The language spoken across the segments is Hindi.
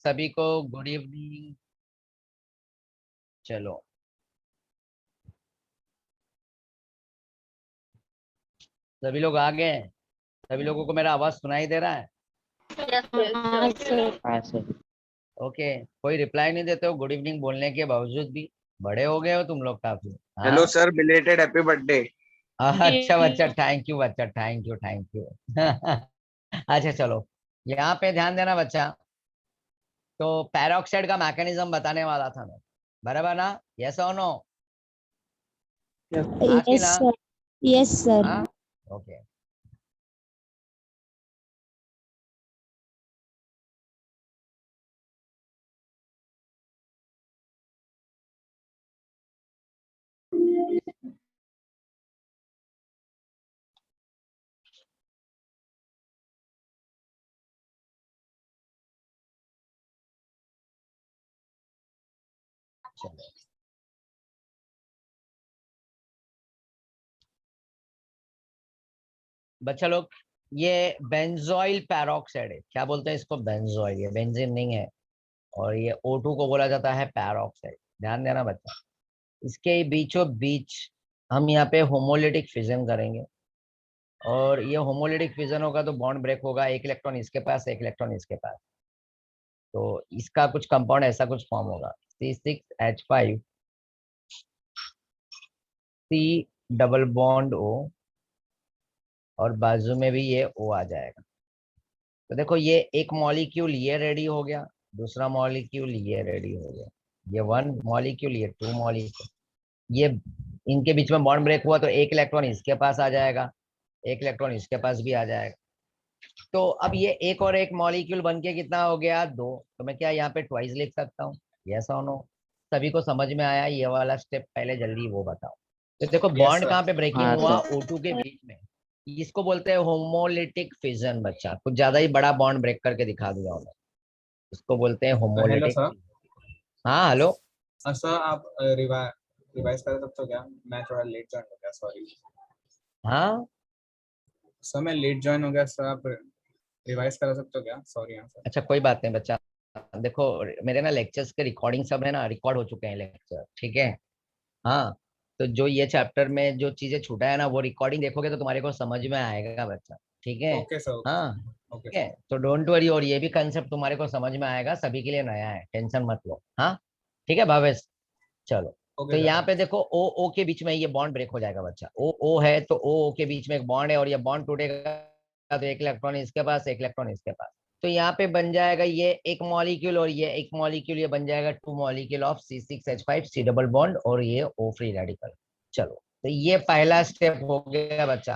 सभी को गुड इवनिंग। चलो, सभी लोग आ गए हैं? सभी लोगों को मेरा आवाज सुनाई दे रहा है? हाँ सर। हाँ सर। ओके, कोई रिप्लाई नहीं देते हो गुड इवनिंग बोलने के बावजूद भी? बड़े हो गए हो तुम लोग काफी। हेलो हाँ, सर, बिलेटेड हैप्पी बर्थडे। अच्छा बच्चा, थैंक यू बच्चा, थैंक यू थैंक यू। अच्छा चलो, यहाँ पे ध्यान देना बच्चा। तो पैरोक्साइड का मैकेनिज्म बताने वाला था मैं, बराबर ना? यस और नो? हाँ कि यस ना? सर। Yes sir. हाँ, ओके। चलो, बच्चा लोग, ये बेंजोइल पैरोक्साइड है। क्या बोलते हैं इसको? बेंजोइल। ये बेंजीन नहीं है। और ये O2 को बोला जाता है पैरोक्साइड। ध्यान देना बच्चा। इसके बीचों बीच हम यहाँ पे होमोलिटिक फिजन करेंगे। और ये होमोलिटिक फिजन होगा तो बॉन्ड ब्रेक होगा, एक इलेक्ट्रॉन इसके पास, एक इलेक्ट्रॉन इसके पास। तो इसका कुछ कंपाउंड ऐसा कुछ फॉर्म होगा, C6H5 C double bond O, और बाजू में भी ये O आ जाएगा। तो देखो, ये एक मॉलिक्यूल ये रेडी हो गया, दूसरा मॉलिक्यूल ये रेडी हो गया, ये वन मॉलिक्यूल, ये टू मॉलिक्यूल। ये इनके बीच में बॉन्ड ब्रेक हुआ तो एक इलेक्ट्रॉन इसके पास आ जाएगा, एक इलेक्ट्रॉन इसके पास भी आ जाएगा। तो अब ये एक और एक मॉलिक्यूल बन के कितना हो गया? दो। तो मैं क्या यहाँ पे ट्वाइस लिख सकता हूँ? यस और नो? सभी को समझ में आया ये वाला स्टेप? पहले जल्दी वो बताओ। तो देखो, यस बॉन्ड सर। कहाँ पे ब्रेकिंग हाँ हुआ? सर। O2 के बीच में। इसको बोलते हैं होमोलिटिक फिजन। बच्चा, कुछ ज्यादा ही बड़ा बॉन्ड ब्रेक करके दिखा दिया उन्होंने। इसको बोलते हैं हेलो होमोलिटिक। सर। हाँ हेलो। सर आप रिवाइज कर सकते हो क्या? मैं थोड़ा लेट ज्वाइन हो गया, सॉरी। हाँ, सर मैं लेट ज्वाइन हो गया सर, आप रिवाइज करा सकते हो क्या? सॉरी यहाँ सर। अच्छा कोई बात नहीं बच्चा। देखो, मेरे ना लेक्चर्स के रिकॉर्डिंग सब है ना, रिकॉर्ड हो चुके हैं लेक्चर, ठीक है? हाँ। तो जो ये चैप्टर में जो चीजें छूटा है ना, वो रिकॉर्डिंग देखोगे तो तुम्हारे को समझ में आएगा बच्चा, ठीक है? ओके सर, ओके हाँ, सर, ओके ठीक है। सर। तो डोंट वरी, और ये भी कंसेप्ट तुम्हारे को समझ में आएगा, सभी के लिए नया है, टेंशन मत लो। हाँ, ठीक है भावेश? चलो। ओके तो सर, यहाँ पे थैंक देखो, ओ ओ के बीच में ये बॉन्ड ब्रेक हो जाएगा बच्चा। ओ ओ है तो ओ ओ के बीच में एक बॉन्ड है, और ये बॉन्ड टूटेगा तो एक इलेक्ट्रॉन इसके पास, एक इलेक्ट्रॉन इसके पास। तो यहाँ पे बन जाएगा ये एक मॉलिक्यूल और ये एक मॉलिक्यूल, ये बन जाएगा two molecule of C6H5 C double bond और ये O फ्री रेडिकल। चलो, तो ये पहला स्टेप हो गया बच्चा।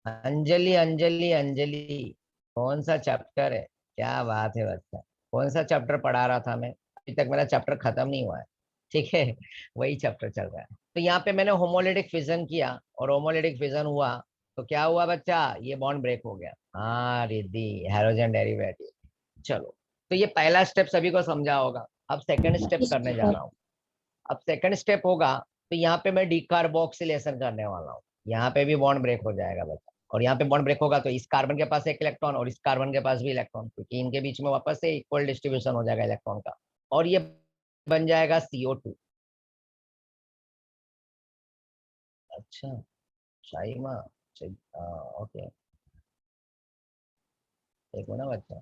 अंजलि अंजलि अंजलि, कौन सा चैप्टर है? क्या बात है बच्चा, कौन सा चैप्टर पढ़ा रहा था मैं? अभी तक मेरा चैप्टर खत्म नहीं हुआ है, ठीक है? वही चैप्टर चल रहा है। तो यहाँ पे मैंने होमोलिटिक फिजन किया, और होमोलिटिक फिजन हुआ तो क्या हुआ बच्चा? ये बॉन्ड ब्रेक हो गया। हाँ रिद्धि, हाइड्रोजन डेरिवेटिव। चलो, तो ये पहला स्टेप सभी को समझा होगा। अब सेकंड स्टेप यस करने जा सर। रहा हूँ। अब सेकंड स्टेप होगा, तो यहाँ पे मैं डिकार्बोक्सिलेशन करने वाला हूँ। यहाँ पे भी बॉन्ड ब्रेक हो जाएगा बच्चा, और यहाँ पे बॉन्ड ब्रेक होगा तो इस कार्बन के पास एक इलेक्ट्रॉन और इस कार्बन के पास भी इलेक्ट्रॉन, क्योंकि इनके बीच में वापस से इक्वल डिस्ट्रीब्यूशन हो जाएगा इलेक्ट्रॉन का, और ये बन जाएगा CO2। अच्छा, शाइमा, ओके, देखो ना बच्चा।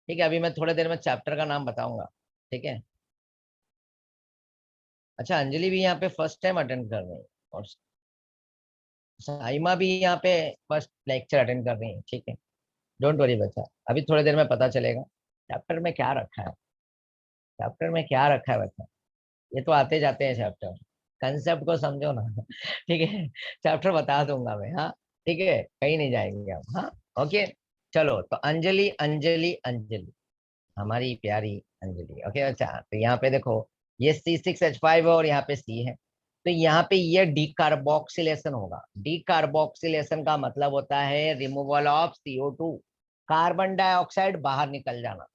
ठीक है, अभी मैं थोड़ी देर में चैप्टर का नाम बताऊंगा, ठीक है? अच्छा, अंजलि भी यहाँ पे फर्स्ट टाइम अटेंड कर रही है, और साइमा भी यहाँ पे फर्स्ट लेक्चर अटेंड कर रही है, ठीक है? डोंट वरी बच्चा, अभी थोड़ी देर में पता चलेगा चैप्टर में क्या रखा है। चैप्टर में क्या रखा है बच्चा? ये तो आते जाते हैं चैप्टर, कंसेप्ट को समझो ना। ठीक है, चैप्टर बता दूंगा मैं, हाँ? ठीक है, कहीं नहीं जाएंगे हम, हाँ? ओके। चलो, तो अंजलि अंजलि अंजलि, हमारी प्यारी अंजलि। ओके, अच्छा, तो यहाँ पे देखो, ये C6H5 है और यहाँ पे C है। तो यहाँ पे ये डीकार्बोक्सिलेशन होगा। डीकार्बोक्सिलेशन का मतलब होता है removal of CO2, carbon dioxide बाहर निकल जाना।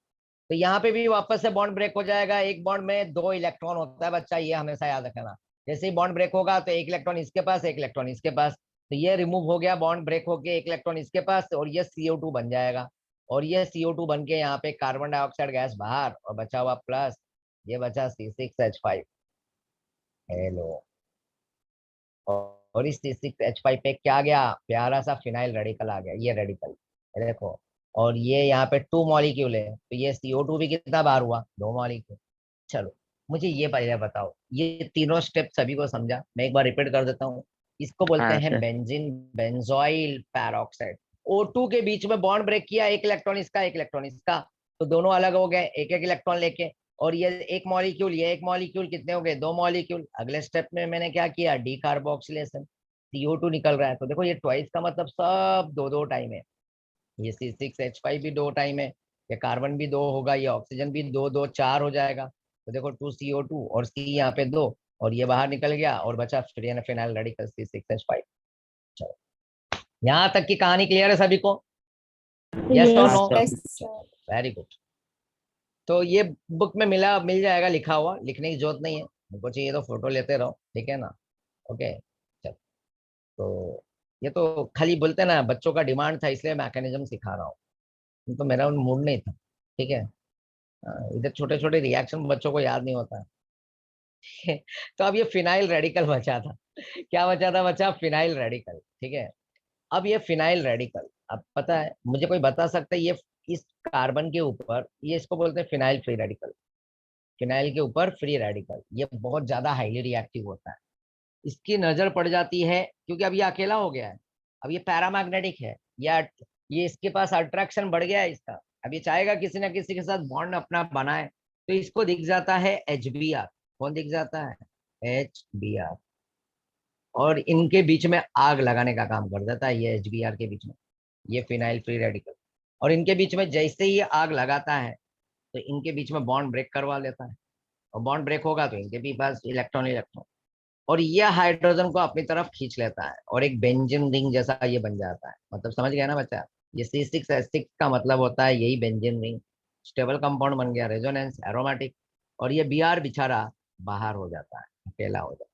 तो यहाँ पे भी वापस से बॉन्ड ब्रेक हो जाएगा। एक बॉन्ड में दो इलेक्ट्रॉन होता है बच्चा, ये हमेशा याद रखना। जैसे ही बॉन्ड ब्रेक होगा तो एक इलेक्ट्रॉन इसके पास, एक इलेक्ट्रॉन इसके पास। तो ये रिमूव हो गया, बॉन्ड ब्रेक होके एक इलेक्ट्रॉन इसके पास, और ये CO2 बन जाएगा। और ये CO2 बन के यहाँ पे कार्बन डाइऑक्साइड गैस बाहर और बचा हुआ प्लस, ये बचा C6H5। हेलो, और इस C6H5 पे क्या गया, प्यारा सा फिनाइल रेडिकल आ गया, ये रेडिकल, ये देखो। और ये यहाँ पे 2 मॉलिक्यूल है, तो ये CO2 भी कितना बार हुआ, 2 मॉलिक्यूल। चलो, मुझे ये पहले बताओ, ये तीनों स्टेप सभी को समझा, मैं एक बार रिपीट कर देता हूँ। इसको बोलते हाँ हैं sir. Benzene benzoyl peroxide. O2 के बीच में बॉन्ड ब्रेक किया, एक इलेक्ट्रॉन इसका एक इलेक्ट्रॉन इसका, तो दोनों अलग हो गए, एक एक इलेक्ट्रॉन लेके। और ये एक मॉलिक्यूल, ये एक मॉलिक्यूल, कितने हो गए, 2 मॉलिक्यूल। अगले स्टेप में मैंने क्या किया, डी कार्बोक्सिलेशन, CO2 निकल रहा है, तो देखो ये ट्वाइस का मतलब सब दो दो टाइम है। ये C6H5 भी 2 टाइम है, ये कार्बन भी 2 होगा, ये ऑक्सीजन भी 2 2 4 हो जाएगा। तो देखो 2CO2 और C यहाँ पे 2, और ये बाहर निकल गया और बचा फिनाइल रेडिकल C6H5। चलो, यहाँ तक की कहानी क्लियर है सभी को, यस और Yes, नो? हाँ yes, sir. sir. Very good. तो ये बुक में मिल जाएगा लिखा हुआ, लिखने की जरूरत नहीं है, हमको चाहिए तो फोटो लेते रहो, ठीक है ना? ओके, चलो। तो ये तो खाली बोलते ना, बच्चों का डिमांड था इसलिए मैकेनिज्म सिखा रहा हूँ, तो मेरा मूड नहीं था, ठीक है। इधर छोटे छोटे रिएक्शन बच्चों को याद नहीं होता है। तो अब ये फिनाइल रेडिकल बचा था, क्या बचा था, बचा फिनाइल रेडिकल, ठीक है। अब ये फिनाइल रेडिकल, अब पता है मुझे, कोई बता सकता है ये इस कार्बन के ऊपर, ये इसको बोलते हैं फिनाइल फ्री रेडिकल, फिनाइल के ऊपर फ्री रेडिकल, ये बहुत ज्यादा हाईली रिएक्टिव होता है। इसकी नजर पड़ जाती है क्योंकि अब ये अकेला हो गया है, अब ये पैरामैग्नेटिक है, ये इसके पास अट्रैक्शन बढ़ गया है इसका। अब ये चाहेगा किसी ना किसी के साथ बॉन्ड अपना बनाए, तो इसको दिख जाता है HBr। कौन दिख जाता है, HBr। और इनके बीच में आग लगाने का काम कर देता है ये HBr के बीच में, ये फिनाइल फ्री रेडिकल। और इनके बीच में जैसे ही ये आग लगाता है, तो इनके बीच में बॉन्ड ब्रेक करवा लेता है, और बॉन्ड ब्रेक होगा तो इनके भी पास इलेक्ट्रॉन इलेक्ट्रॉन, और ये हाइड्रोजन को अपनी तरफ खींच लेता है, और एक बेंजीन रिंग जैसा ये बन जाता है। मतलब समझ गया ना बच्चा, ये C6H6 का मतलब होता है यही बेंजीन रिंग, स्टेबल कंपाउंड बन गया, रेजोनेंस एरोमेटिक। और ये Br बेचारा बाहर हो जाता है, अकेला हो जाता है।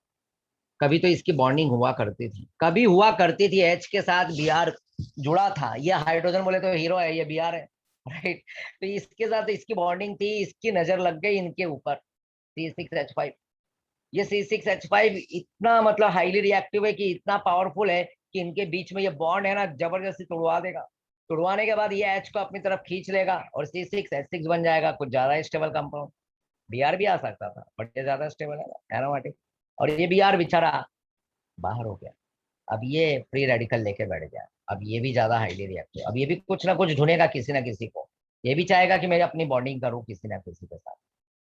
कभी तो इसकी बॉन्डिंग हुआ करती थी, कभी हुआ करती थी, H के साथ Br जुड़ा था, ये हाइड्रोजन बोले तो हीरो है, ये Br है, राइट। तो इसके साथ इसकी बॉन्डिंग थी, इसकी नजर लग गई इनके ऊपर, C6H5। ये C6H5 इतना मतलब हाईली रिएक्टिव है, कि इतना पावरफुल है कि इनके बीच में ये बॉन्ड है ना, जबरदस्ती तोड़वा देगा। तोड़वाने के बाद ये H को अपनी तरफ खींच लेगा और C6H6 बन जाएगा, कुछ ज्यादा स्टेबल कंपाउंड। Br भी आ सकता था, बट ये ज्यादा स्टेबल है, एरोमेटिक। और ये Br बेचारा बाहर हो गया, अब ये फ्री रेडिकल लेके बैठ गया, अब ये भी ज्यादा हाईली रिएक्टिव, अब ये भी कुछ ना कुछ ढूंढेगा किसी ना किसी को, ये भी चाहेगा कि मैं अपनी बॉन्डिंग करूँ किसी ना किसी के साथ।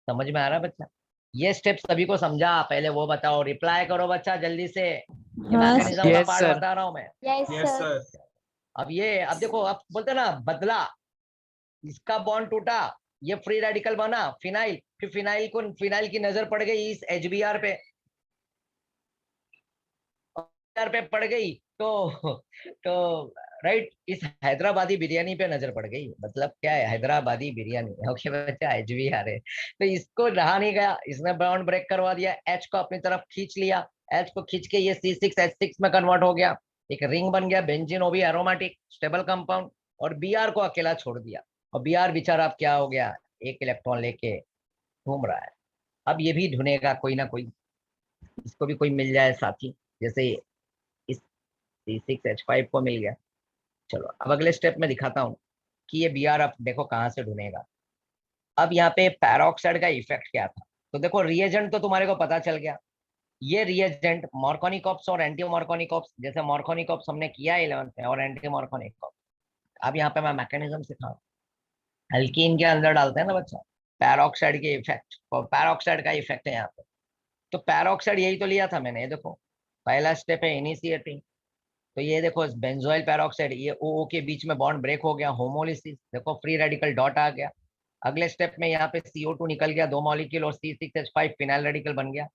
समझ में आ रहा है बच्चा? ये स्टेप सभी को समझा, पहले वो बताओ, रिप्लाई करो बच्चा जल्दी से, ये हाँ, मैकेनिज्म का यस पार्ट सर। बता रहा हूँ मैं। Yes, yes sir. सर। अब देखो, अब बोलते ना बदला, इसका बॉन्ड टूटा, ये फ्री रेडिकल बना फिनाइल, फिर फिनाइल की नजर पड़ गई इस HBr पे, पे पड़ गई, तो राइट, इस हैदराबादी बिरयानी पे नजर पड़ गई, मतलब क्या है, हैदराबादी बिरयानी, ओके बच्चा, HBr है। तो इसको रहा नहीं गया, इसने बॉन्ड ब्रेक करवा दिया, H को अपनी तरफ खींच लिया, H को खींच के ये C6H6 में कन्वर्ट हो गया, एक रिंग बन गया बेंजीन, वो भी एरोमेटिक स्टेबल कंपाउंड। और Br को अकेला छोड़ दिया, और Br बेचारा अब क्या हो गया, एक इलेक्ट्रॉन लेके घूम रहा है। अब ये भी ढूंढेगा कोई ना कोई, इसको भी कोई मिल जाए साथी, जैसे इस C6H5 को मिल गया। चलो, अब अगले स्टेप में दिखाता हूँ कि ये Br अब देखो कहाँ से ढूंढेगा। अब यहाँ पे पैरोक्साइड का इफेक्ट क्या था, तो देखो रिएजेंट तो तुम्हारे को पता चल गया, ये रिएजेंट मॉर्कोनिकॉप्स और एंटी मॉर्कोनिकॉप्स, जैसे मॉर्कोनिकॉप्स हमने किया 11th में, और एंटी मॉर्कोनिकॉप्स। अब यहाँ पे मैं मैकेनिज्म सिखाऊं, अल्कीन के अंदर डालते हैं ना बच्चा, पैरोक्साइड के इफेक्ट, और पैरोक्साइड का इफेक्ट है यहाँ पे। तो पैरोक्साइड यही तो लिया था मैंने, ये देखो पहला स्टेप है इनिशिएटिंग, तो ये देखो बेंजोइल पैरोक्साइड, ये ओ के बीच में बॉन्ड ब्रेक हो गया, होमोलिसिस, देखो फ्री रेडिकल डॉट आ गया। अगले स्टेप में यहाँ पे CO2 निकल गया, 2 मॉलिक्यूल, और C6H5 फिनाइल रेडिकल बन गया।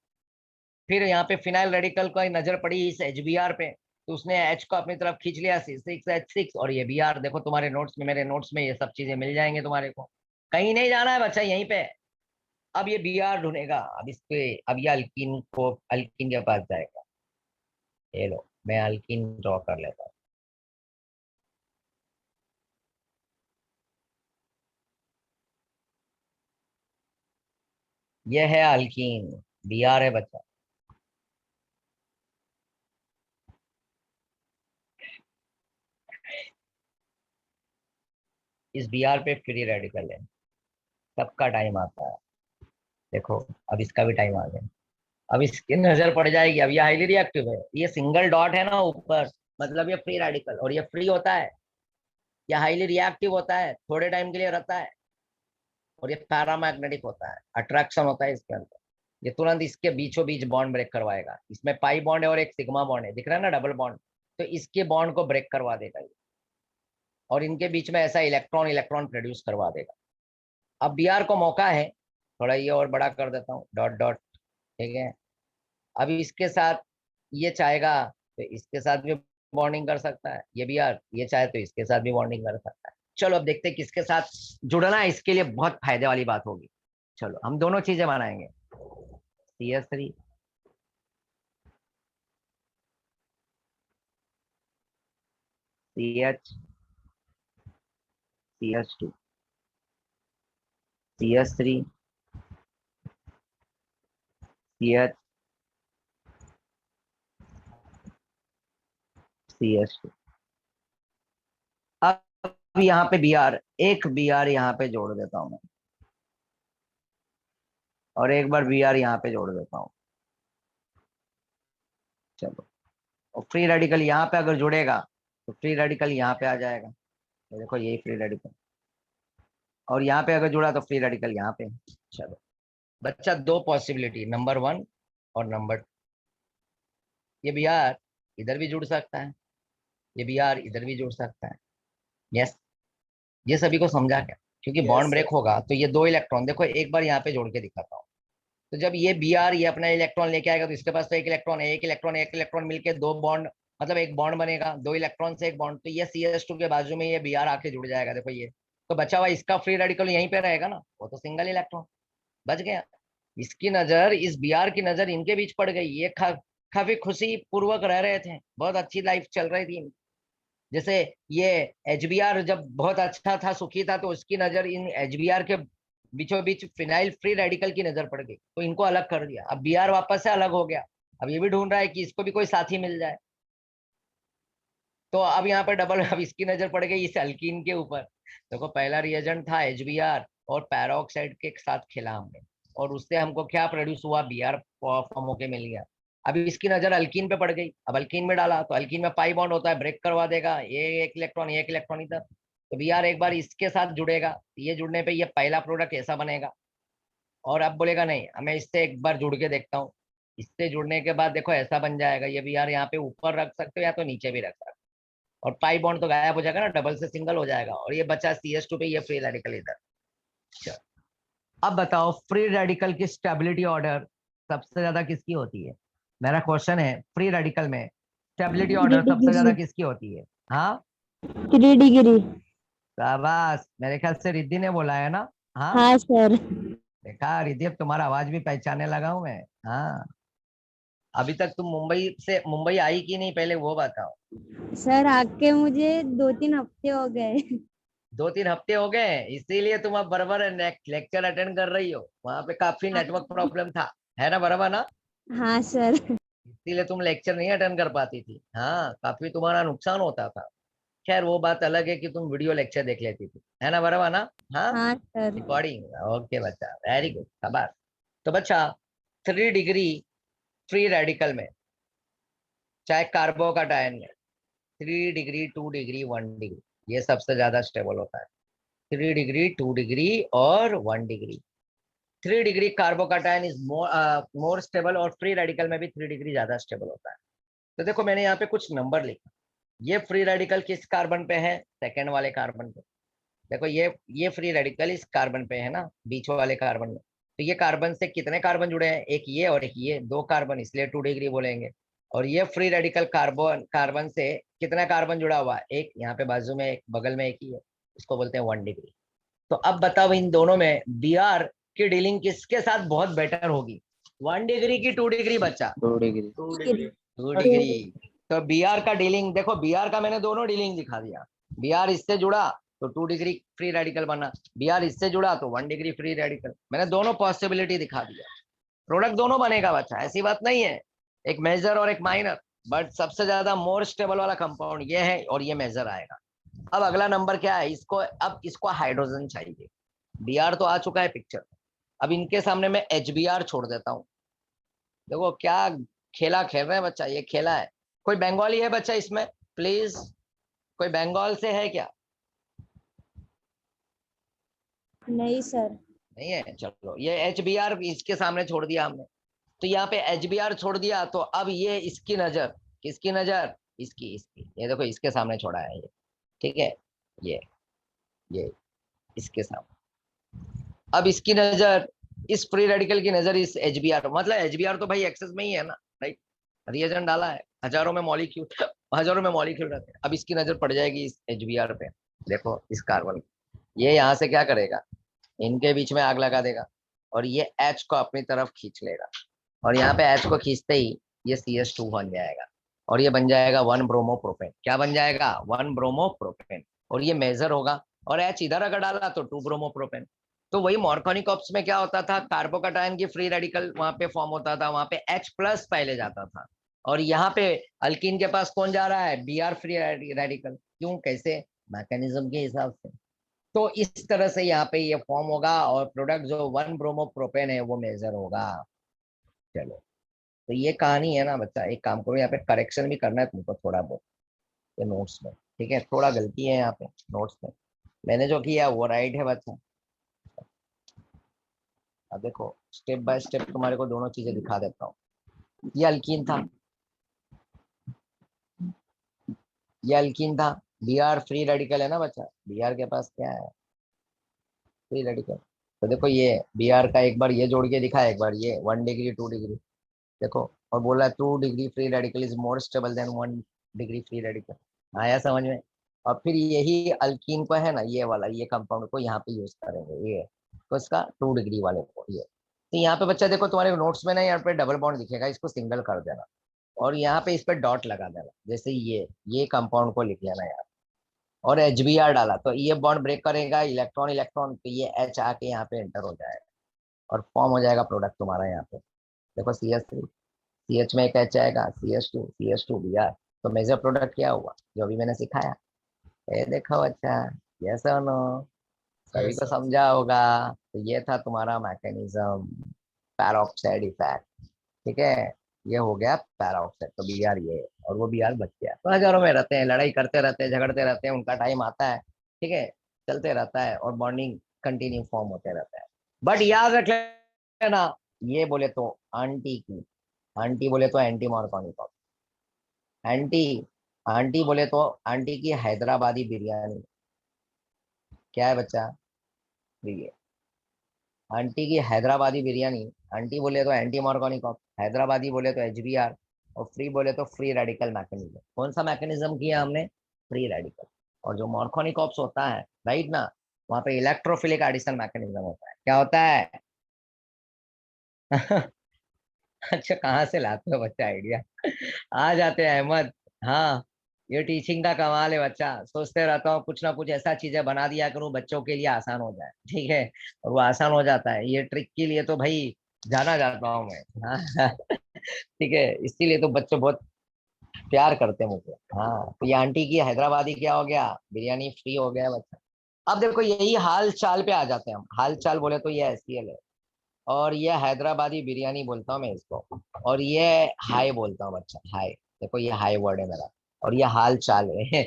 फिर यहाँ पे फिनाइल रेडिकल का नजर पड़ी इस HBr पे, तो उसने H को अपनी तरफ खींच लिया, C6H6, और ये Br, देखो तुम्हारे नोट्स में, मेरे नोट्स में ये सब चीजें मिल जाएंगे तुम्हारे को, कहीं नहीं जाना है बच्चा, यहीं पे। अब ये Br ढूंढेगा, अब इस पे, अब ये अल्कीन के पास जाएगा। ये लो, मैं अल्कीन ड्रॉ कर लेता हूँ। ये है अल्कीन, Br है बच्चा। इस Br पे फ्री रेडिकल है, सबका टाइम आता है। देखो अब इसका भी टाइम आ गया, अब इसकी नजर पड़ जाएगी। अब ये हाईली रिएक्टिव है, ये सिंगल डॉट है ना ऊपर, मतलब ये फ्री रेडिकल, और ये फ्री होता है, ये हाईली रिएक्टिव होता है, थोड़े टाइम के लिए रहता है, और ये पैरामैग्नेटिक होता है, अट्रैक्शन होता है इसके अंदर। ये तुरंत इसके बीचों बीच बॉन्ड ब्रेक करवाएगा। इसमें पाई बॉन्ड है और एक सिग्मा बॉन्ड है, दिख रहा है ना डबल बॉन्ड, तो इसके बॉन्ड को ब्रेक करवा देगा ये, और इनके बीच में ऐसा इलेक्ट्रॉन इलेक्ट्रॉन प्रोड्यूस करवा देगा। अब Br को मौका है, थोड़ा ये और बड़ा कर देता हूँ, डॉट डॉट, ठीक है। अब इसके साथ ये चाहेगा तो इसके साथ भी बॉन्डिंग कर सकता है, ये Br, ये चाहे तो इसके साथ भी बॉन्डिंग कर सकता है। चलो अब देखते हैं किसके साथ जुड़ना है, इसके लिए बहुत फायदे वाली बात होगी। चलो हम दोनों चीजें बनाएंगे, CS3 CH CS2 CS3 CH CS2। अब यहाँ पे Br, एक Br यहाँ पे जोड़ देता हूँ मैं, और एक बार Br यहाँ पे जोड़ देता हूँ। चलो, और फ्री रेडिकल यहाँ पे अगर जुड़ेगा तो फ्री रेडिकल यहाँ पे आ जाएगा, तो देखो यही फ्री रेडिकल, और यहाँ पे अगर जुड़ा तो फ्री रेडिकल यहाँ पे। चलो बच्चा, दो पॉसिबिलिटी, नंबर 1 और नंबर 2। ये Br इधर भी जुड़ सकता है, ये Br इधर भी जुड़ सकता है। यस, ये सभी को समझा क्या? क्योंकि Yes, बॉन्ड sir. ब्रेक होगा तो ये दो इलेक्ट्रॉन, देखो एक बार यहाँ पे जोड़ के दिखाता हूँ, तो जब ये Br ये अपना इलेक्ट्रॉन लेके आएगा तो इसके पास तो एक इलेक्ट्रॉन है, एक इलेक्ट्रॉन मिलके दो बॉन्ड, मतलब एक बॉन्ड बनेगा, दो इलेक्ट्रॉन से एक बॉन्ड, तो ये CS2 के बाजू में ये Br आके जुड़ जाएगा। देखो ये तो बचा हुआ इसका फ्री रेडिकल यहीं पे रहेगा ना, वो तो सिंगल इलेक्ट्रॉन बच गया। इसकी नजर, इस Br की नजर इनके बीच पड़ गई, ये काफी खुशी पूर्वक रह रहे थे, बहुत अच्छी लाइफ चल रही थी। जैसे ये HBr जब बहुत अच्छा था, सुखी था, तो उसकी नजर इन HBr के बीचों बीच फिनाइल फ्री रेडिकल की नजर पड़ गई, तो इनको अलग कर दिया। अब Br वापस से अलग हो गया, अब ये भी ढूंढ रहा है कि इसको भी कोई साथी मिल जाए, तो अब यहाँ पर डबल, अब इसकी नजर पड़ गई इस अल्कीन के ऊपर। देखो पहला रिएजेंट था HBr, और पैरोक्साइड के साथ खेला हमने, और उससे हमको क्या प्रोड्यूस हुआ, Br फॉर्म होके मिल गया। अभी इसकी नजर अल्कीन पे पड़ गई, अब अल्कीन में डाला तो अल्कीन में पाई बॉन्ड होता है, ब्रेक करवा देगा, ये एक इलेक्ट्रॉन इधर, तो Br एक बार इसके साथ जुड़ेगा, ये जुड़ने पे ये पहला प्रोडक्ट ऐसा बनेगा। और अब बोलेगा नहीं, मैं इससे एक बार जुड़ के देखता हूँ, इससे जुड़ने के बाद देखो ऐसा बन जाएगा, ये Br यहाँ पे ऊपर रख सकते हो या तो नीचे भी रख सकते हो, और पाई बॉन्ड तो गायब हो जाएगा ना, डबल से सिंगल हो जाएगा, और ये बचा CS2 पे ये फ्री रेडिकल इधर। चलो, अब बताओ फ्री रेडिकल की स्टेबिलिटी ऑर्डर सबसे ज्यादा किसकी होती है? मेरा क्वेश्चन है, फ्री रेडिकल में स्टेबिलिटी 3 ऑर्डर सबसे ज्यादा डिग्री, किसकी होती है? हाँ 3 डिग्री। शाबाश, मेरे ख्याल से रिद्धि ने बोला है ना? हाँ हाँ सर। देखा रिद्धि, अब तुम्हारा आवाज भी पहचानने लगा हूं मैं। हाँ, अभी तक तुम मुंबई आई कि नहीं, पहले वो बताओ। सर आके मुझे 2-3 हफ्ते हो गए। 2-3 हफ्ते हो गए, इसीलिए तुम अब बराबर लेक्चर अटेंड कर रही हो, वहां पे काफी नेटवर्क प्रॉब्लम था, है ना, बराबर ना? हाँ सर। इसीलिए तुम लेक्चर नहीं अटेंड कर पाती थी, हाँ काफी तुम्हारा नुकसान होता था। खैर वो बात अलग है कि तुम वीडियो लेक्चर देख लेती थी, है ना, बराबर ना? हाँ, हाँ सर। रिकॉर्डिंग, ओके बच्चा, वेरी गुड, शाबाश। तो बच्चा 3 डिग्री फ्री रेडिकल में, चाहे कार्बो का टायन में, 3 डिग्री, 2 डिग्री, 1 डिग्री, ये सबसे ज्यादा स्टेबल होता है। 3 डिग्री, 2 डिग्री और 1 degree. 3 degree carbocation is more stable, और फ्री रेडिकल में भी 3 डिग्री ज्यादा स्टेबल होता है। तो देखो मैंने यहाँ पे कुछ नंबर लिखा, ये फ्री रेडिकल किस कार्बन पे है? सेकेंड वाले कार्बन पे। देखो ये फ्री रेडिकल इस कार्बन पे है ना, बीच वाले कार्बन में, तो ये कार्बन से कितने कार्बन जुड़े हैं? एक ये और एक ये, 2 कार्बन, इसलिए 2 डिग्री बोलेंगे। और ये फ्री रेडिकल कार्बन से कितना कार्बन जुड़ा हुआ है? एक, यहाँ पे बाजू में एक, बगल में एक ही है, इसको बोलते हैं 1 डिग्री। तो अब बताओ इन दोनों में Br की डीलिंग किसके साथ बहुत बेटर होगी, 1 डिग्री की 2 डिग्री? बच्चा 2 डिग्री। 2 डिग्री। तो Br का डीलिंग देखो, Br का मैंने दोनों डीलिंग दिखा दिया, Br इससे जुड़ा तो 2 डिग्री फ्री रेडिकल बना, Br इससे जुड़ा तो 1 डिग्री फ्री रेडिकल। मैंने दोनों पॉसिबिलिटी दिखा दिया, प्रोडक्ट दोनों बनेगा बच्चा, ऐसी बात नहीं है, एक मेजर और एक माइनर, बट सबसे ज्यादा मोर स्टेबल वाला कंपाउंड ये है और ये मेजर आएगा। अब अगला नंबर क्या है, इसको अब इसको हाइड्रोजन चाहिए। Br तो आ चुका है पिक्चर, अब इनके सामने मैं HBr छोड़ देता हूँ। देखो क्या खेला खेल रहे हैं बच्चा, ये खेला है। कोई बंगाली है बच्चा इसमें प्लीज, कोई बंगाल से है क्या? नहीं सर। नहीं है, चलो ये HBr इसके सामने छोड़ दिया हमने, तो यहाँ पे HBr छोड़ दिया, तो अब ये इसकी नजर, किसकी नजर, इसकी, ये देखो इसके सामने छोड़ा है ये, ठीक है, ये इसके सामने। अब इसकी नजर, इस फ्री रेडिकल की नजर इस HBr, मतलब HBr तो भाई एक्सेस में ही है ना, राइट, रिएजेंट डाला है, हजारों में मॉलिक्यूल रहते हैं। अब इसकी नजर पड़ जाएगी इस HBr पे, देखो इस कार्बन, ये यहाँ से क्या करेगा, इनके बीच में आग लगा देगा और ये H को अपनी तरफ खींच लेगा, और यहाँ पे H को खींचते ही ये CH2 बन जाएगा और ये बन जाएगा 1 ब्रोमोप्रोपेन। क्या बन जाएगा, 1 ब्रोमोप्रोपेन, और ये मेजर होगा, और H इधर अगर डाला तो 2 ब्रोमोप्रोपेन। तो वही मॉर्कोनिक ऑप्स में क्या होता था, कार्बोकैटायन की फ्री रेडिकल वहां पे फॉर्म होता था, वहां पे H प्लस पहले जाता था, और यहाँ पे अल्कीन के पास कौन जा रहा है, Br फ्री रेडिकल। क्यों, कैसे, मैकेनिज्म के हिसाब से। तो इस तरह से यहाँ पे ये फॉर्म होगा और प्रोडक्ट जो 1 ब्रोमोप्रोपेन है वो मेजर होगा। चलो, तो ये कहानी है ना बच्चा, एक काम करो, यहाँ पे करेक्शन भी करना है तुमको थोड़ा बहुत, ये नोट्स में, ठीक है, थोड़ा गलती है यहाँ पे नोट्स में, मैंने जो किया वो राइट है बच्चा। अब देखो स्टेप बाय स्टेप तुम्हारे को दोनों चीजें दिखा देता हूँ। ये अल्कीन था, ये अल्कीन था, Br फ्री रेडिकल है ना बच्चा, Br के पास क्या है, फ्री रेडिकल। तो देखो ये Br का एक बार ये जोड़ के दिखा, एक बार ये 1 डिग्री 2 डिग्री, देखो, और बोला 2 degree free radical is more stable then 1 degree free radical. आया समझ में? और फिर यही अल्कीन को है ना, ये वाला, ये कंपाउंड को यहाँ पे यूज करेंगे, ये तो इसका 2 डिग्री वाले को, ये तो यहाँ पे बच्चा देखो तुम्हारे नोट्स में ना, यहाँ पे डबल बॉन्ड दिखेगा, इसको सिंगल कर देना और यहाँ पे इस पे डॉट लगा देना, जैसे ये कंपाउंड को लिख लेना यार, और HBr डाला तो ये बॉन्ड ब्रेक करेगा, इलेक्ट्रॉन इलेक्ट्रॉन, तो ये H आके यहाँ पे एंटर हो जाएगा और फॉर्म हो जाएगा प्रोडक्ट तुम्हारा यहाँ पे। देखो CH3, CH में एक H आएगा, CH2 Br, तो मेजर प्रोडक्ट क्या हुआ, जो अभी मैंने सिखाया, ये देखो अच्छा, यस और नो, सभी को समझा होगा। तो ये था तुम्हारा मैकेनिज्म, पैरोक्साइड इफेक्ट, ठीक है, ये हो गया पैरोक्साइड, तो Br ये, और वो Br बच गया। तो हजारों में रहते हैं, लड़ाई करते रहते हैं, झगड़ते रहते हैं, उनका टाइम आता है, ठीक है, चलते रहता है और बॉन्डिंग कंटिन्यू फॉर्म होते रहता है। बट याद रख लेना, ये बोले तो आंटी की, आंटी बोले तो एंटी मॉर्कोनिक, आंटी, आंटी बोले तो आंटी की हैदराबादी बिरयानी, क्या है बच्चा, ये आंटी की हैदराबादी बिरयानी, आंटी बोले तो एंटी मॉर्कोनिक, हैदराबादी बोले तो HBr, और फ्री बोले तो फ्री रेडिकल मैकेनिज्म। कौन सा मैकेनिज्म किया हमने, फ्री रेडिकल। और जो मॉर्कोनिक ऑप्स होता है, राइट ना, वहां पे इलेक्ट्रोफिलिक एडिशन मैकेनिज्म होता है। क्या होता है अच्छा, कहाँ से लाते हो बच्चा आइडिया, आ जाते हैं अहमद। हाँ, ये टीचिंग का कमाल है बच्चा, सोचते रहता हूँ कुछ ना कुछ ऐसा चीजें बना दिया करूँ बच्चों के लिए आसान हो जाए, ठीक है, और वो आसान हो जाता है, ये ट्रिक के लिए तो भाई जाना जाता हूँ मैं। हाँ ठीक है, इसीलिए तो बच्चे बहुत प्यार करते हैं मुझे। हाँ, तो ये आंटी की हैदराबादी क्या हो गया, बिरयानी फ्री हो गया बच्चा। अब देखो यही हाल चाल पे आ जाते हैं हम, हाल चाल बोले तो ये SCL है, और ये हैदराबादी बिरयानी बोलता हूँ मैं इसको, और ये हाय बोलता हूँ बच्चा, हाय, देखो ये हाय वर्ड है मेरा, और ये हाल चाल है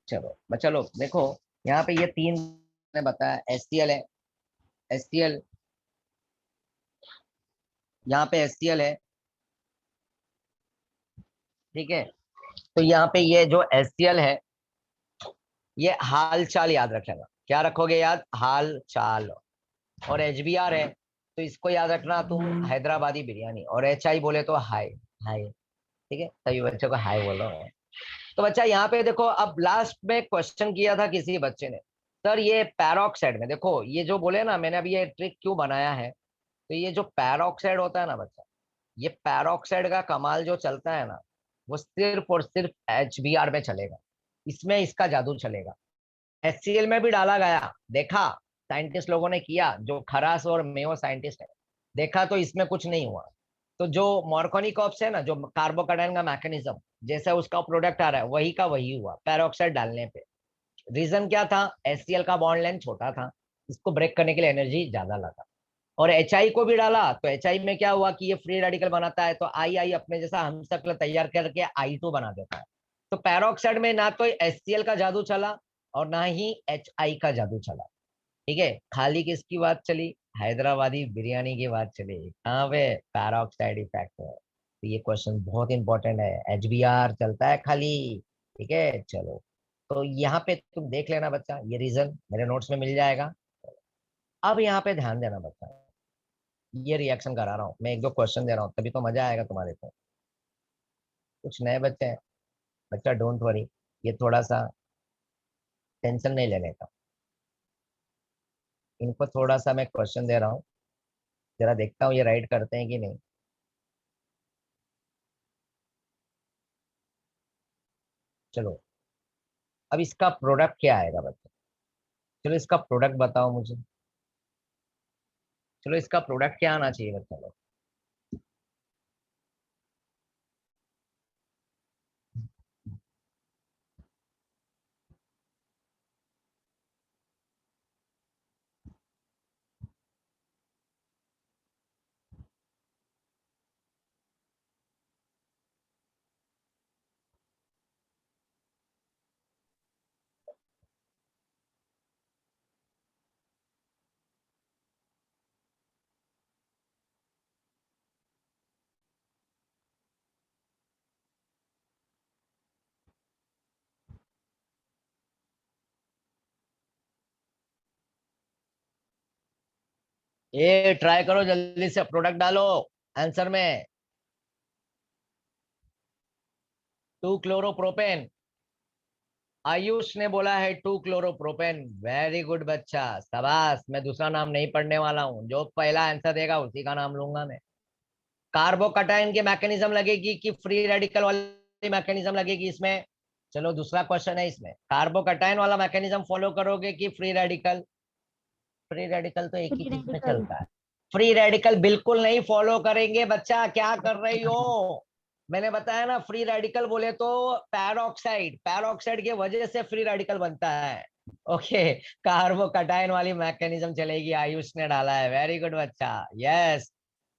चलो देखो, यहाँ पे ये तीन ने बताया, SCL है, SCL, यहाँ पे SCL है, ठीक है, तो यहाँ पे ये जो SCL है, ये हाल चाल याद रखेगा, क्या रखोगे याद, हाल चाल, और HBr है, तो इसको याद रखना तुम, हैदराबादी बिरयानी, और HI बोले तो हाय, हाय, ठीक है, सभी बच्चों को हाय बोलो। तो बच्चा यहाँ पे देखो, अब लास्ट में क्वेश्चन किया था किसी बच्चे ने, सर ये पैरोक्साइड में देखो, ये जो बोले ना, मैंने अभी ये ट्रिक क्यों बनाया है, तो ये जो पैरोक्साइड होता है ना बच्चा, ये पैरोक्साइड का कमाल जो चलता है ना, वो सिर्फ और सिर्फ HBr में चलेगा, इसमें इसका जादू चलेगा। HCl में भी डाला गया, देखा साइंटिस्ट लोगों ने किया, जो खरास और मेयो साइंटिस्ट है, देखा तो इसमें कुछ नहीं हुआ। तो जो मॉर्कोनिकॉप्स है ना, जो कार्बोकैटायन का मैकेनिज्म, जैसा उसका प्रोडक्ट आ रहा है वही का वही हुआ पैरोक्साइड डालने पे। रीजन क्या था, HCl का बॉन्ड लेंथ छोटा था, इसको ब्रेक करने के लिए एनर्जी ज्यादा लगा। और HI को भी डाला तो HI में क्या हुआ कि ये फ्री रेडिकल बनाता है, तो आई अपने जैसा हमशक्ल तैयार करके I2 बना देता है। तो पैरोक्साइड में ना तो HCl का जादू चला और ना ही HI का जादू चला। ठीक है, खाली किसकी बात चली, हैदराबादी बिरयानी की बात चली, कहाँ पे पैरोक्साइड इफेक्ट है। तो ये क्वेश्चन बहुत इंपॉर्टेंट है, HBr चलता है खाली। ठीक है चलो, तो यहाँ पे तुम देख लेना बच्चा, ये रीजन मेरे नोट्स में मिल जाएगा। अब यहाँ पे ध्यान देना बच्चा, ये रिएक्शन करा रहा हूँ मैं, एक दो क्वेश्चन दे रहा हूँ, तभी तो मजा आएगा तुम्हारे को। कुछ नए बच्चे हैं, बच्चा डोंट वरी, ये थोड़ा सा टेंशन नहीं लेने का, इनको थोड़ा सा मैं क्वेश्चन दे रहा हूँ, जरा देखता हूँ ये राइट करते हैं कि नहीं। चलो, अब इसका प्रोडक्ट क्या आएगा बच्चा, चलो इसका प्रोडक्ट बताओ मुझे, चलो इसका प्रोडक्ट क्या आना चाहिए बच्चा लोग। ये ट्राई करो जल्दी से, प्रोडक्ट डालो आंसर में। 2 क्लोरोप्रोपेन, आयुष ने बोला है 2 क्लोरोप्रोपेन। वेरी गुड बच्चा, शाबाश। मैं दूसरा नाम नहीं पढ़ने वाला हूँ, जो पहला आंसर देगा उसी का नाम लूंगा मैं। कार्बोकैटायन की मैकेनिज्म लगेगी कि फ्री रेडिकल वाली मैकेनिज्म लगेगी इसमें। चलो दूसरा क्वेश्चन है, इसमें कार्बोकैटायन वाला मैकेनिज्म फॉलो करोगे कि फ्री रेडिकल। फ्री रेडिकल तो एक ही फ्री चीज में रेडिकल। चलता है, फ्री रेडिकल बिल्कुल नहीं फॉलो करेंगे बच्चा, क्या कर रही हो। मैंने बताया ना, फ्री रेडिकल बोले तो पैरोक्साइड, पैरोक्साइड की वजह से फ्री रेडिकल बनता है। ओके, कार्बोकैटायन वाली मैकेनिज्म चलेगी, आयुष ने डाला है, वेरी गुड बच्चा, यस।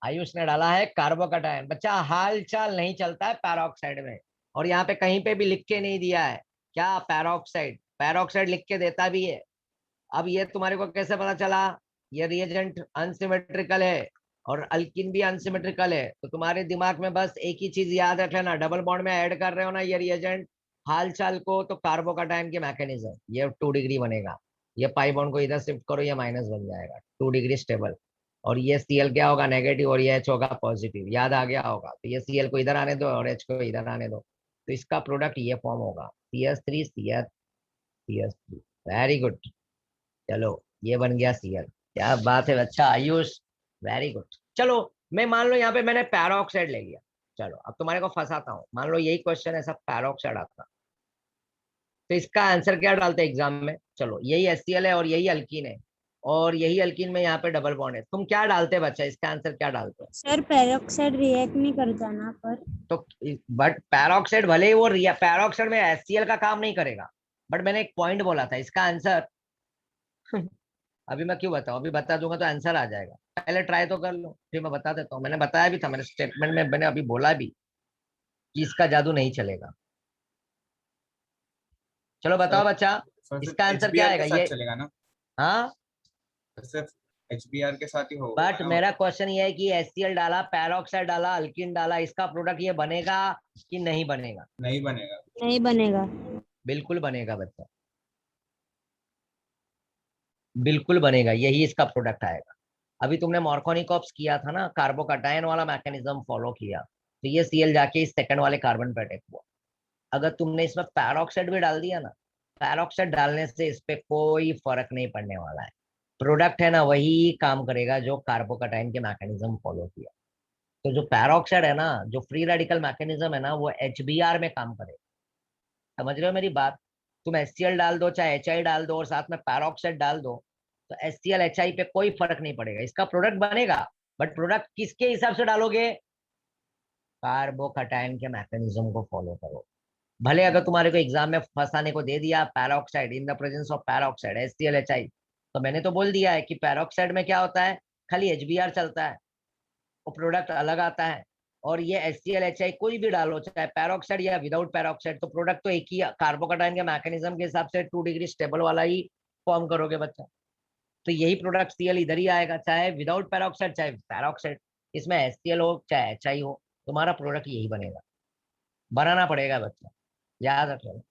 आयुष ने डाला है कार्बोकैटायन, बच्चा हाल चाल नहीं चलता है पैरोक्साइड में। और यहाँ पे कहीं पे भी लिख के नहीं दिया है क्या, पैरोक्साइड, पैरोक्साइड लिख के देता भी है। अब ये तुम्हारे को कैसे पता चला, ये रिएजेंट अनसिमेट्रिकल है और अल्किन भी अनसिमेट्रिकल है, तो तुम्हारे दिमाग में बस एक ही चीज याद रख लेना, डबल बॉन्ड में ऐड कर रहे हो ना ये रिएजेंट हाल चाल को, तो कार्बोकैटायन की मैकेनिज्म, ये 2 डिग्री बनेगा। ये पाई बॉन्ड को इधर शिफ्ट करो, ये माइनस बन जाएगा, 2 डिग्री स्टेबल। और ये Cl क्या होगा, नेगेटिव, और ये H होगा पॉजिटिव, याद आ गया होगा। तो ये Cl को इधर आने दो और H को इधर आने दो, तो इसका प्रोडक्ट ये फॉर्म होगा, CH3 CH3। वेरी गुड, चलो ये बन गया Cl। क्या बात है बच्चा आयुष, वेरी गुड। चलो, मैं मान लो यहाँ पे मैंने पैरोक्साइड ले लिया, चलो अब तुम्हारे को फंसाता हूँ, मान लो यही क्वेश्चन है, सब पैरोक्साइड आता, तो इसका आंसर क्या डालते हैं एग्जाम में। चलो यही HCl है और यही अल्कीन है, और यही अल्कीन में यहाँ पे डबल बॉन्ड है, तुम क्या डालते बच्चा, इसका आंसर क्या डालते हो। सर पेरोक्साइड रिएक्ट नहीं करता ना पर। तो बट पैरोक्साइड भले ही वो पैरोक्साइड में HCl का काम नहीं करेगा, बट मैंने एक पॉइंट बोला था, इसका आंसर अभी मैं क्यों बताऊं, अभी बता दूंगा तो आंसर आ जाएगा, पहले ट्राई तो कर लो, फिर मैं बता देता हूँ। मैंने बताया भी था, मेरे स्टेटमेंट में मैंने अभी बोला भी कि इसका जादू नहीं चलेगा। चलो सर बताओ बच्चा, सर सिर्फ इसका आंसर क्या HBr के आएगा साथ ये। चलेगा ना? हाँ, सिर्फ HBr के साथ ही होगा बट ना मेरा मतलब? क्वेश्चन ये है कि HCl डाला, पैरोक्साइड डाला, अल्किन डाला, इसका प्रोडक्ट ये बनेगा कि नहीं बनेगा। नहीं बनेगा। नहीं बनेगा। बिल्कुल बनेगा बच्चा, बिल्कुल बनेगा, यही इसका प्रोडक्ट आएगा। अभी तुमने मॉर्कोनिकॉप्स किया था ना, कार्बोकैटायन वाला मैकेनिज्म फॉलो किया, तो ये Cl जाके इस सेकंड वाले कार्बन पे अटैक हुआ। अगर तुमने इसमें पैरोक्साइड भी डाल दिया ना, पैरोक्साइड डालने से इस पे कोई फर्क नहीं पड़ने वाला है। प्रोडक्ट है ना वही काम करेगा जो कार्बोकैटायन के मैकेनिज्म फॉलो किया। तो जो पैरोक्साइड है ना, जो फ्री रेडिकल मैकेनिज्म है ना, वो HBr में काम करेगा। समझ रहे हो मेरी बात? तुम HCl डाल दो चाहे HI डाल दो और साथ में पैरोक्साइड डाल दो, तो HCl HI पे कोई फर्क नहीं पड़ेगा, इसका प्रोडक्ट बनेगा। बट प्रोडक्ट किसके हिसाब से डालोगे? कार्बोकैटायन के मैकेनिज्म को फॉलो करो। भले अगर तुम्हारे को एग्जाम में फंसाने को दे दिया peroxide in the presence of peroxide HCl HI, तो मैंने तो बोल दिया है कि पैरोक्साइड में क्या होता है, खाली HBr चलता है, वो प्रोडक्ट अलग आता है। और ये HCl HI कोई भी डालो, चाहे पैरोक्साइड या विदाउट पैरोक्साइड, तो प्रोडक्ट तो एक ही है। कार्बोकैटायन के मैकेनिज्म के हिसाब से 2 डिग्री स्टेबल वाला ही फॉर्म करोगे बच्चा। तो यही प्रोडक्ट Cl इधर ही आएगा, चाहे विदाउट पैरोक्साइड चाहे पैरोक्साइड। इसमें HCl हो चाहे HI हो, तुम्हारा प्रोडक्ट यही बनेगा। बनाना पड़ेगा बच्चा, याद रखो।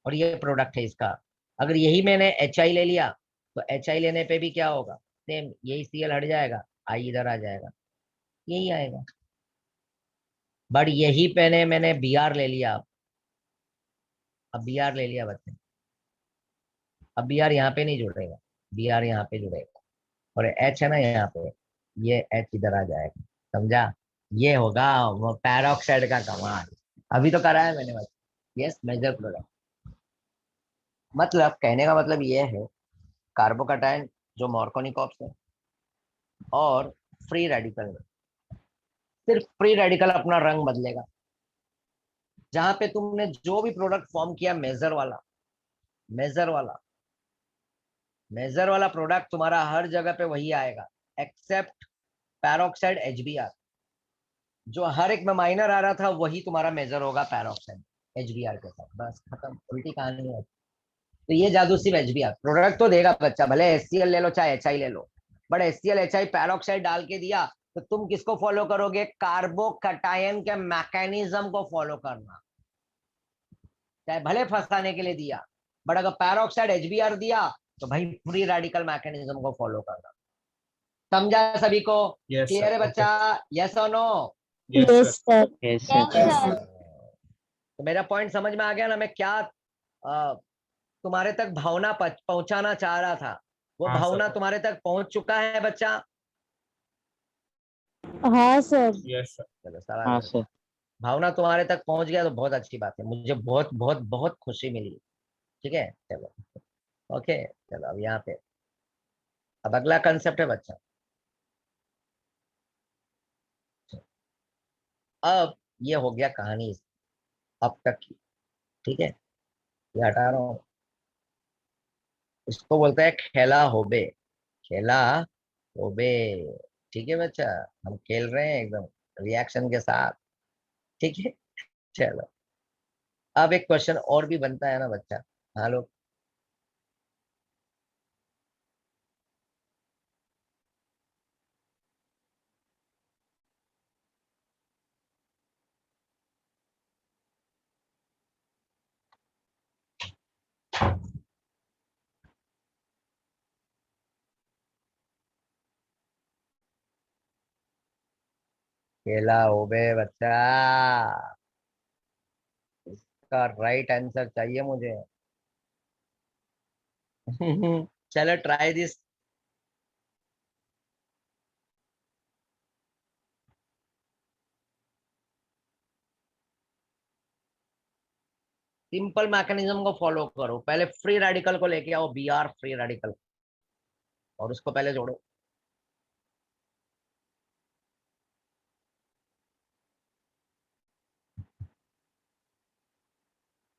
और ये प्रोडक्ट है इसका। अगर यही मैंने HI ले लिया, तो HI लेने पे भी क्या होगा, सेम यही Cl हट जाएगा, I इधर आ जाएगा, यही आएगा। बट यही मैंने Br ले लिया। अब Br ले लिया बच्चे, अब Br यहाँ पे नहीं जुड़ेगा, Br यहाँ पे जुड़ेगा। और H है ना यहाँ पे, ये H इधर आ जाएगा। समझा? ये होगा वो पैरोक्साइड का कमाल। अभी तो करा है मैंने बच्चे। Yes, major product. मतलब कहने का मतलब ये है, कार्बोकैटायन जो मॉर्कोनिकॉप्स है और फ्री रेडिकल में, सिर्फ फ्री रेडिकल अपना रंग बदलेगा। जहां पे तुमने जो भी प्रोडक्ट फॉर्म किया, मेजर वाला, मेजर वाला, मेजर वाला प्रोडक्ट तुम्हारा हर जगह पे वही आएगा, एक्सेप्ट पैरोक्साइड HBr। जो हर एक में माइनर आ रहा था वही तुम्हारा मेजर होगा पैरोक्साइड HBr के साथ। बस खत्म, उल्टी कहानी है। तो ये जादू सिर्फ HBr प्रोडक्ट तो देगा बच्चा, भले HCl ले लो चाहे HI ले लो। बट HCl HI पैरोक्साइड डाल के दिया, तो तुम किसको फॉलो करोगे? कार्बोकैटायन के मैकेनिज्म को फॉलो करना। चाहे भले फंसाने के लिए दिया, बट अगर पैरोक्साइड HBr दिया, तो भाई फ्री रेडिकल मैकेनिज्म को फॉलो करना। समझा सभी को? यस क्लियर है सर, ओके। बच्चा? यस और no? Yes yes sir. Sir. Yes yes sir. Sir. तो मेरा पॉइंट समझ में आ गया ना, मैं क्या तुम्हारे तक भावना पहुंचाना चाह रहा था? वो हाँ भावना सर। तुम्हारे तक पहुंच चुका है बच्चा? हाँ सर। Yes sir. चलो हाँ सवाल, सर। भावना तुम्हारे तक पहुंच गया तो बहुत अच्छी बात है, मुझे बहुत बहुत बहुत खुशी मिली। ठीक है, चलो ओके। चलो अब यहाँ पे, अब अगला कंसेप्ट है बच्चा। अब ये हो गया कहानी अब तक की। ठीक है, ये हटा रहा हूँ। इसको बोलते हैं खेला होबे, खेला होबे। ठीक है बच्चा, हम खेल रहे हैं एकदम रिएक्शन के साथ। ठीक है, चलो। अब एक क्वेश्चन और भी बनता है ना बच्चा। हाँ लोग, खेला होबे बच्चा, इसका राइट आंसर चाहिए मुझे। चलो ट्राई दिस। सिंपल मैकेनिज्म को फॉलो करो, पहले फ्री रेडिकल को लेके आओ, Br फ्री रेडिकल, और उसको पहले जोड़ो।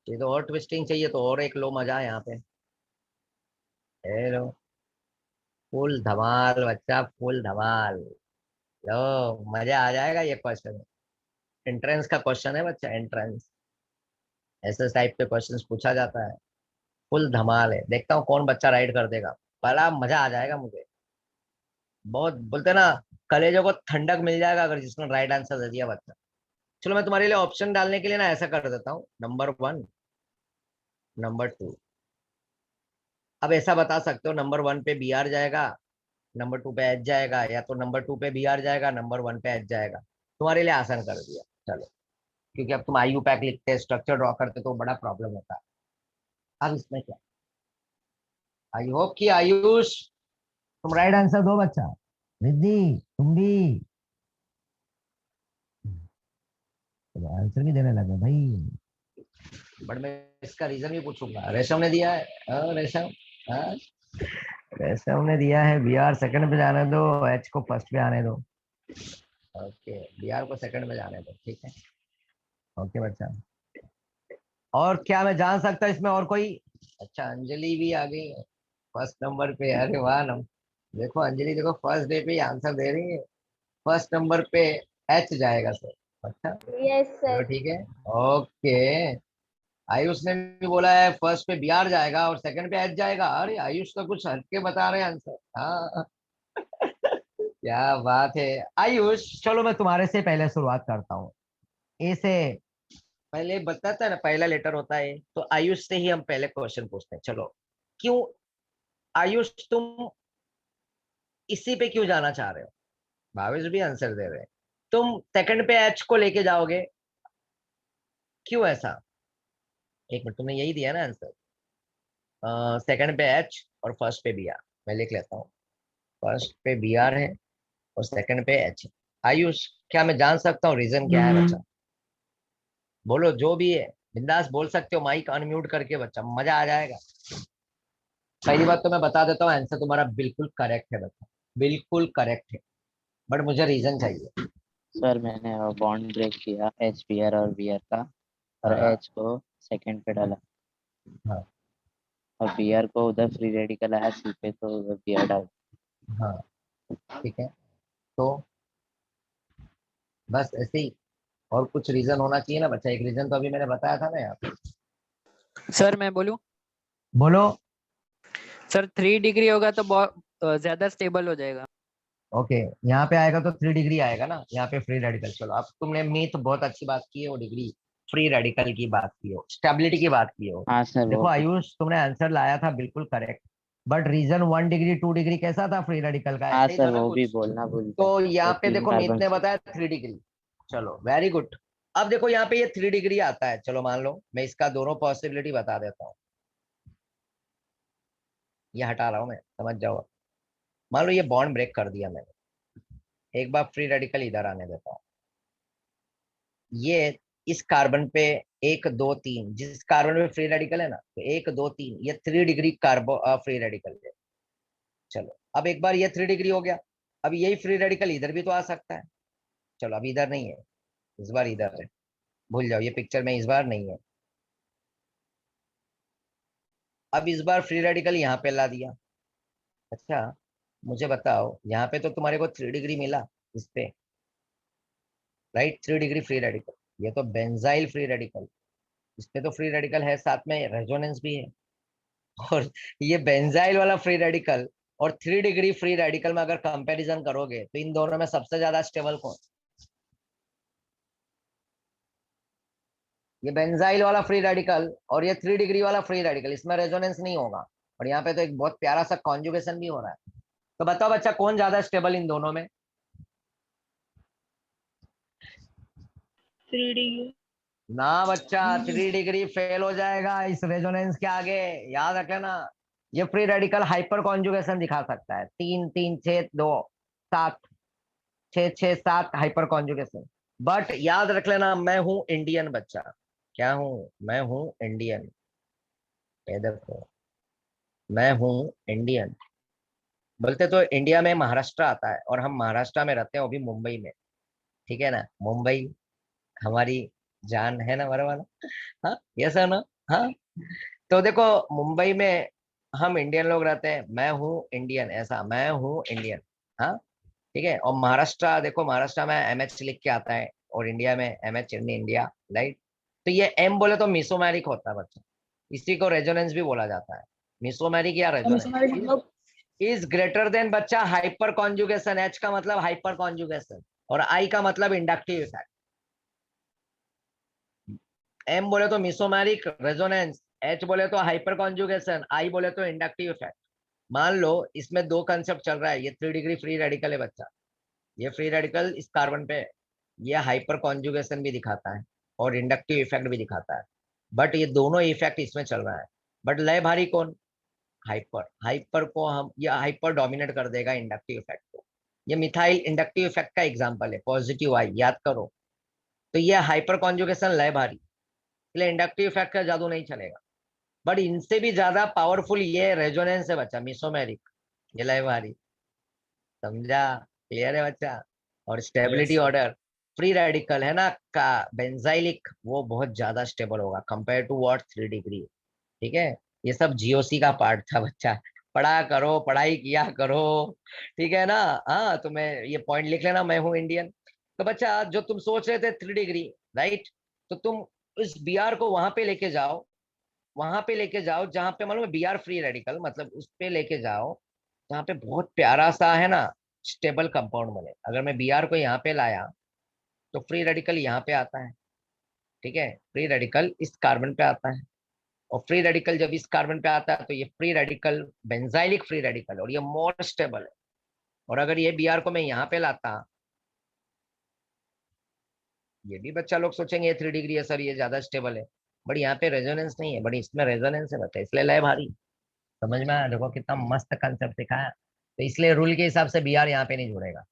ये तो और ट्विस्टिंग चाहिए तो और एक लो मजा है यहाँ पे। हेलो, फुल धमाल बच्चा, फुल धमाल। लो, मजा आ जाएगा ये क्वेश्चन। एंट्रेंस का क्वेश्चन है बच्चा, एंट्रेंस ऐसे टाइप के क्वेश्चंस पूछा जाता है। फुल धमाल है, देखता हूँ कौन बच्चा राइट कर देगा। बड़ा मजा आ जाएगा मुझे, बहुत बोलते ना, कलेजों को ठंडक मिल जाएगा अगर जिसने राइट आंसर दे दिया बच्चा। चलो मैं तुम्हारे लिए ऑप्शन डालने के लिए ना ऐसा कर देता हूँ, नंबर 1, नंबर 2। अब ऐसा बता सकते हो, नंबर 1 पे Br जाएगा, नंबर 2 पे H जाएगा, या तो नंबर 2 पे Br जाएगा, नंबर 1 पे H जाएगा। तुम्हारे लिए आसान कर दिया। चलो, क्योंकि अब तुम IU पैक लिखते स्ट्रक्चर ड्रॉ करते तो बड़ा प्रॉब्लम होता है। अब इसमें क्या, आई होप कि आयुष तुम राइट आंसर दो बच्चा। रिद्धि तुम भी आंसर भी देने लगे भाई। बट मैं इसका रीजन भी पूछूंगा। रेशम ने दिया है, रेशम, हाँ, रेशम ने दिया है बी आर सेकंड पे जाने दो, एच को फर्स्ट पे आने दो। ओके, बी आर को सेकंड पे जाने दो, ठीक है। ओके बच्चा, और क्या मैं जान सकता हूँ इसमें और कोई? अच्छा, अंजलि भी आ गई है फर्स्ट नंबर पे। अरे वाह नम, देखो अंजलि, देखो फर्स्ट डे पे ही आंसर दे रही है। फर्स्ट नंबर पे एच जाएगा सर। अच्छा, यस चलो सर। ठीक है। ओके, आयुष ने भी बोला है फर्स्ट पे बिहार जाएगा और सेकंड पे एच जाएगा। अरे आयुष तो कुछ हटके बता रहे हैं आंसर। हाँ क्या बात है आयुष। चलो मैं तुम्हारे से पहले शुरुआत करता हूँ। ए से पहले बताता है ना, पहला लेटर होता है, तो आयुष से ही हम पहले क्वेश्चन पूछते हैं। चलो, क्यों आयुष तुम इसी पे क्यों जाना चाह रहे हो? भावेश भी आंसर दे रहे हैं। तुम सेकंड पे एच को लेके जाओगे, क्यों ऐसा? एक मिनट, तुमने यही दिया ना आंसर, सेकंड पे एच और फर्स्ट पे बी आर। मैं लिख लेता हूँ, फर्स्ट पे बी आर है और सेकंड पे एच। आयुष, क्या मैं जान सकता हूँ रीजन क्या है बच्चा? बोलो जो भी है, बिंदास बोल सकते हो, माइक अनम्यूट करके बच्चा, मजा आ जाएगा। पहली बात तो मैं बता देता हूँ, आंसर तुम्हारा बिल्कुल करेक्ट है बच्चा, बिल्कुल करेक्ट है, बट मुझे रीजन चाहिए। सर मैंने बॉन्ड ब्रेक किया एच बी आर और बी आर का, और हाँ एच को सेकंड पे डाला, हाँ और बी आर को उधर फ्री रेडिकल आया सी पे, तो उधर बी आर डाल। हाँ, ठीक है। तो बस ऐसे ही, और कुछ रीजन होना चाहिए ना बच्चा। एक रीजन तो अभी मैंने बताया था ना यार। सर मैं बोलूं? बोलो। सर 3 डिग्री होगा तो बहुत ज्यादा स्टेबल हो जाएगा। ओके, यहाँ पे आएगा तो 3 डिग्री आएगा ना, यहाँ पे फ्री रेडिकल। चलो, अब तुमने मीथ बहुत अच्छी बात की है, वो डिग्री फ्री रेडिकल की बात की हो, स्टेबिलिटी की बात की हो। हाँ सर देखो वो भी। आयुष, तुमने आंसर लाया था बिल्कुल correct, but reason 1 degree 2 degree कैसा था फ्री रेडिकल का? हाँ ऐसे ही सर था ना वो भी कुछ। बोलना भूल गया, तो वो यहाँ पे 3 देखो मीत कार्बन ने से। बताया 3 डिग्री। चलो वेरी गुड। अब देखो यहाँ पे ये 3 डिग्री आता है। चलो मान लो मैं इसका दोनों पॉसिबिलिटी बता देता हूँ, ये हटा रहा हूँ मैं, समझ जाओ। मान लो ये बॉन्ड ब्रेक कर दिया मैंने, एक बार फ्री रेडिकल इधर आने देता हूँ। ये इस कार्बन पे 1 2 3, जिस कार्बन पे फ्री रेडिकल है ना, तो 1 2 3 ये 3 डिग्री कार्बो फ्री रेडिकल है। चलो, अब एक बार ये 3 डिग्री हो गया, अब यही फ्री रेडिकल इधर भी तो आ सकता है। चलो, अब इधर नहीं है, इस बार इधर है। भूल जाओ, ये पिक्चर में इस बार नहीं है। अब इस बार फ्री रेडिकल यहाँ पे ला दिया। अच्छा, मुझे बताओ, यहाँ पे तो तुम्हारे को 3 डिग्री मिला इस पे, राइट? 3 डिग्री फ्री रेडिकल, ये तो बेंजाइल फ्री रेडिकल, इस पे तो फ्री रेडिकल है, साथ में रेजोनेंस भी है। और ये बेंजाइल वाला फ्री रेडिकल और 3 डिग्री फ्री रेडिकल में अगर कंपैरिजन करोगे, तो इन दोनों में सबसे ज्यादा स्टेबल कौन? ये बेंजाइल वाला फ्री रेडिकल और ये 3 डिग्री वाला फ्री रेडिकल, इसमें रेजोनेंस नहीं होगा। और यहाँ पे तो एक बहुत प्यारा सा कॉन्जुगेशन भी हो रहा है। तो बताओ बच्चा, कौन ज्यादा स्टेबल इन दोनों में? 3 डिग्री। ना बच्चा, 3 डिग्री फेल हो जाएगा इस रेजोनेंस के आगे, याद रख लेना। ये फ्री रेडिकल हाइपर कॉन्जुगेशन दिखा सकता है, 3 3 6 2 7, 6 6 7 हाइपर कॉन्जुगेशन। बट याद रख लेना, मैं हूं इंडियन बच्चा। क्या हूं? मैं हूं इंडियन। ये देखो, मैं हूं इंडियन। बोलते तो इंडिया में महाराष्ट्र आता है, और हम महाराष्ट्र में रहते हैं, वो भी मुंबई में। ठीक है ना, मुंबई हमारी जान है ना, हमारा वाला। हाँ, ये सर ना। हाँ, तो देखो, मुंबई में हम इंडियन लोग रहते हैं, मैं हूँ इंडियन, ऐसा मैं हूँ इंडियन। हाँ, ठीक है। और महाराष्ट्र देखो, महाराष्ट्र में एमएच लिख के आता है, और इंडिया में एमएच इन इंडिया, राइट? तो ये एम बोले तो मिसोमैरिक होता है बच्चा, इसी को रेजोनेंस भी बोला जाता है। मिसोमैरिक या रेजोनेंस इज ग्रेटर देन बच्चा हाइपर कॉन्जुगेशन। एच का मतलब हाइपर कॉन्जुगेशन, और आई का मतलब इंडक्टिव इफेक्ट। एम बोले तो मिसोमैरिक रेजोनेंस, एच बोले तो हाइपर कॉन्जुगेशन, आई बोले तो इंडक्टिव इफेक्ट। मान लो इसमें दो कंसेप्ट चल रहा है, ये 3 डिग्री फ्री रेडिकल है बच्चा, ये फ्री रेडिकल इस कार्बन पे, ये हाइपर कॉन्जुगेशन भी दिखाता है और इंडक्टिव इफेक्ट भी दिखाता है। बट ये दोनों इफेक्ट इसमें चल रहा है, बट लय भारी कौन? हाइपर। हाइपर को हम, ये हाइपर डोमिनेट कर देगा इंडक्टिव इफेक्ट को। ये मिथाइल इंडक्टिव इफेक्ट का एग्जांपल है, पॉजिटिव आई, याद करो। तो ये हाइपर कॉन्जुगेशन लय भारी, इसलिए इंडक्टिव इफेक्ट का जादू नहीं चलेगा। बट इनसे भी ज्यादा पावरफुल ये रेजोनेंस है बच्चा, मिसोमेरिक, ये लय भारी। समझा? क्लियर है बच्चा? और stability Yes, sir. Order, free radical है ना का बेंजाइलिक, वो बहुत ज्यादा स्टेबल होगा कंपेयर टू व्हाट 3 डिग्री। ठीक है, ये सब जीओसी का पार्ट था बच्चा, पढ़ा करो, पढ़ाई किया करो, ठीक है ना? हाँ, तो मैं ये पॉइंट लिख लेना, मैं हूँ इंडियन। तो बच्चा जो तुम सोच रहे थे 3 डिग्री, राइट, तो तुम उस बी आर को वहां पे लेके जाओ, वहां पे लेके जाओ जहां पे मालूम है बी आर फ्री रेडिकल, मतलब उस पे लेके जाओ जहाँ पे बहुत प्यारा सा है ना स्टेबल कंपाउंड बने। अगर मैं बी आर को यहाँ पे लाया तो फ्री रेडिकल यहाँ पे आता है, ठीक है, फ्री रेडिकल इस कार्बन पे आता है, और फ्री रेडिकल जब इस कार्बन पे आता है तो ये free radical benzylic free radical, और ये मोर स्टेबल है। और अगर ये बी आर को मैं यहाँ पे लाता, ये भी बच्चा लोग सोचेंगे ये 3 डिग्री है सर, ये ज्यादा स्टेबल है, बट यहाँ पे रेजोनेंस नहीं है, बट इसमें रेजोनेंस है बच्चा, इसलिए लय भारी। समझ में आया? देखो कितना मस्त कंसेप्ट सिखाया। तो इसलिए रूल के हिसाब से बी आर यहाँ पे नहीं जुड़ेगा,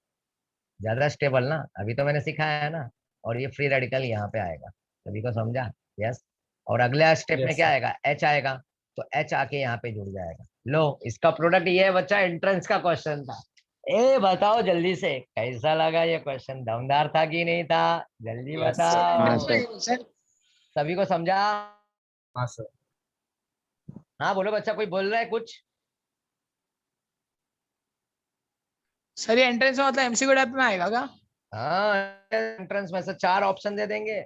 ज्यादा स्टेबल ना, अभी तो मैंने सिखाया है ना। और ये फ्री रेडिकल यहाँ पे आएगा, सभी को समझा? यस। और अगला स्टेप में Yes, क्या sir. आएगा? एच आएगा, तो एच आके यहाँ पे जुड़ जाएगा। लो, इसका प्रोडक्ट ये है बच्चा, एंट्रेंस का क्वेश्चन था। ए बताओ जल्दी से, कैसा लगा ये क्वेश्चन? दमदार था कि नहीं था? जल्दी Yes, sir. हाँ बताओ। सर। सभी को समझा? हाँ सर। हाँ बोलो बच्चा, कोई बोल रहा है कुछ? सर ये एंट्रेंस में मतलब एमसीक्यू टाइप में आएगा क्या? हाँ, एंट्रेंस में से 4 ऑप्शन दे देंगे,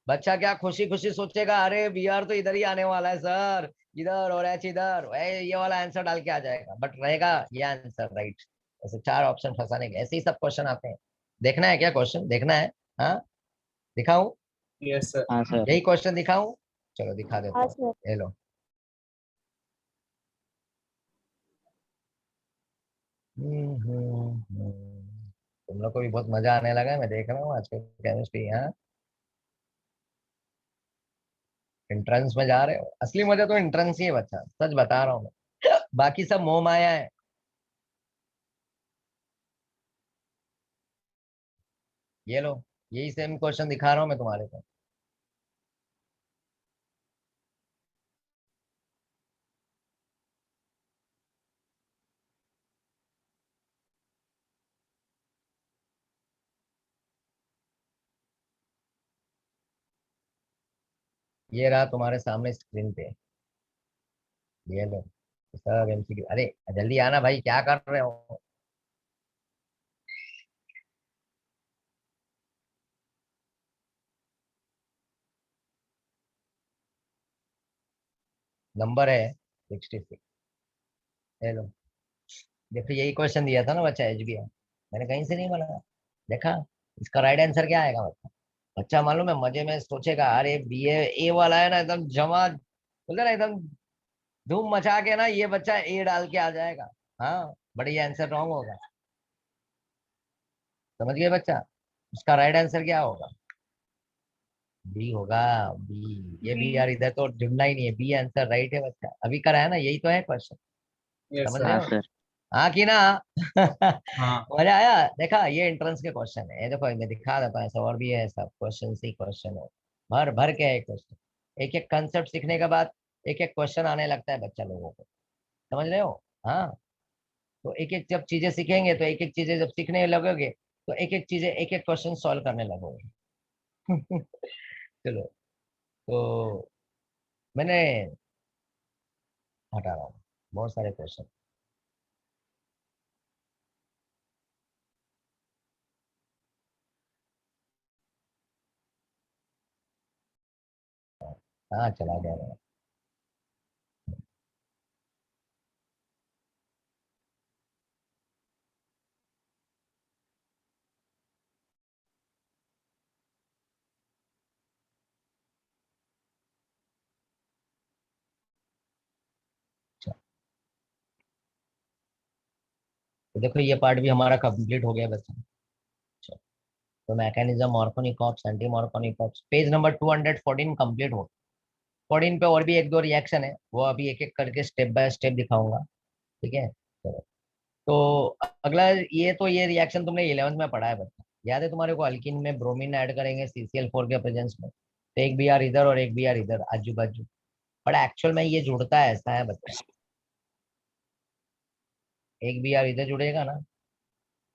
बच्चा क्या खुशी खुशी सोचेगा, अरे बी आर तो इधर ही आने वाला है सर, इधर, और एच इधर, ये वाला आंसर डाल के आ जाएगा, बट रहेगा ये आंसर, राइट। ऐसे 4 ऑप्शन फंसाने के, ऐसे ही सब क्वेश्चन आते हैं। देखना है क्या क्वेश्चन? देखना है? हाँ, दिखाऊं? Yes, sir. हाँ सर। यही क्वेश्चन दिखाऊं? चलो दिखा देता हाँ हूँ, सर। ये लो। तुम लोग को भी बहुत मजा आने लगा है, मैं देख रहा हूँ आजकल केमिस्ट्री। हाँ, एंट्रेंस में जा रहे हो, असली मजा तो एंट्रेंस ही है बच्चा, सच बता रहा हूँ मैं। बाकी सब मोह माया है। ये लो, यही सेम क्वेश्चन दिखा रहा हूँ मैं तुम्हारे को। ये रहा तुम्हारे सामने स्क्रीन पे, ये लो, सब एमसीक्यू। अरे जल्दी आना भाई, क्या कर रहे हो? नंबर है 66। ये लो, देखो यही क्वेश्चन दिया था ना बच्चा, एच बी आर, मैंने कहीं से नहीं बनाया। देखा? इसका राइट आंसर क्या आएगा बच्चा? बच्चा मालूम है मजे में सोचेगा, अरे बी ए वाला है ना एकदम जमा, बोलते ना एकदम धूम मचा के ना, ये बच्चा ए डाल के आ जाएगा। हाँ, बट ये आंसर रॉन्ग होगा। समझ गए बच्चा? इसका राइट आंसर क्या होगा? बी होगा, बी। ये बी यार इधर तो ढूंढना ही नहीं है, बी आंसर राइट है बच्चा, अभी करा है ना, यही तो है क्वेश्चन। Yes, समझ sir. रहे हाँ हो? सर। हाँ कि ना? हाँ. मजा आया? देखा, ये एंट्रेंस के क्वेश्चन है, ये देखो मैं दिखा देता हूँ, ऐसा और भी है, सब क्वेश्चन ही क्वेश्चन है, भर भर के है क्वेश्चन। एक एक कंसेप्ट सीखने के बाद एक एक क्वेश्चन आने लगता है बच्चा लोगों को, समझ रहे हो? हाँ, तो एक एक जब चीजें सीखेंगे, तो एक एक चीजें जब सीखने लगोगे, तो एक एक चीजें, एक एक क्वेश्चन सॉल्व करने लगोगे। चलो, तो मैंने हटा रहा हूँ बहुत सारे क्वेश्चन। हाँ, चला गया मैं। अच्छा, तो देखो ये पार्ट भी हमारा कंप्लीट हो गया बच्चा। अच्छा, तो मैकेनिज्म, ऑर्कोनिकॉप्स, एंटी मॉर्कोनिकॉप्स, पेज नंबर 214 कंप्लीट हो। 14 पे और भी एक दो रिएक्शन है, वो अभी एक एक करके स्टेप बाय स्टेप दिखाऊंगा, ठीक है। तो अगला ये रिएक्शन तुमने 11th में पढ़ा है बच्चा, याद है तुम्हारे को? अल्कीन में ब्रोमीन ऐड करेंगे CCl4 के प्रेजेंस में, तो एक Br इधर और एक Br इधर आजू बाजू, बट एक्चुअल में ये जुड़ता है ऐसा है बच्चा, एक Br इधर जुड़ेगा ना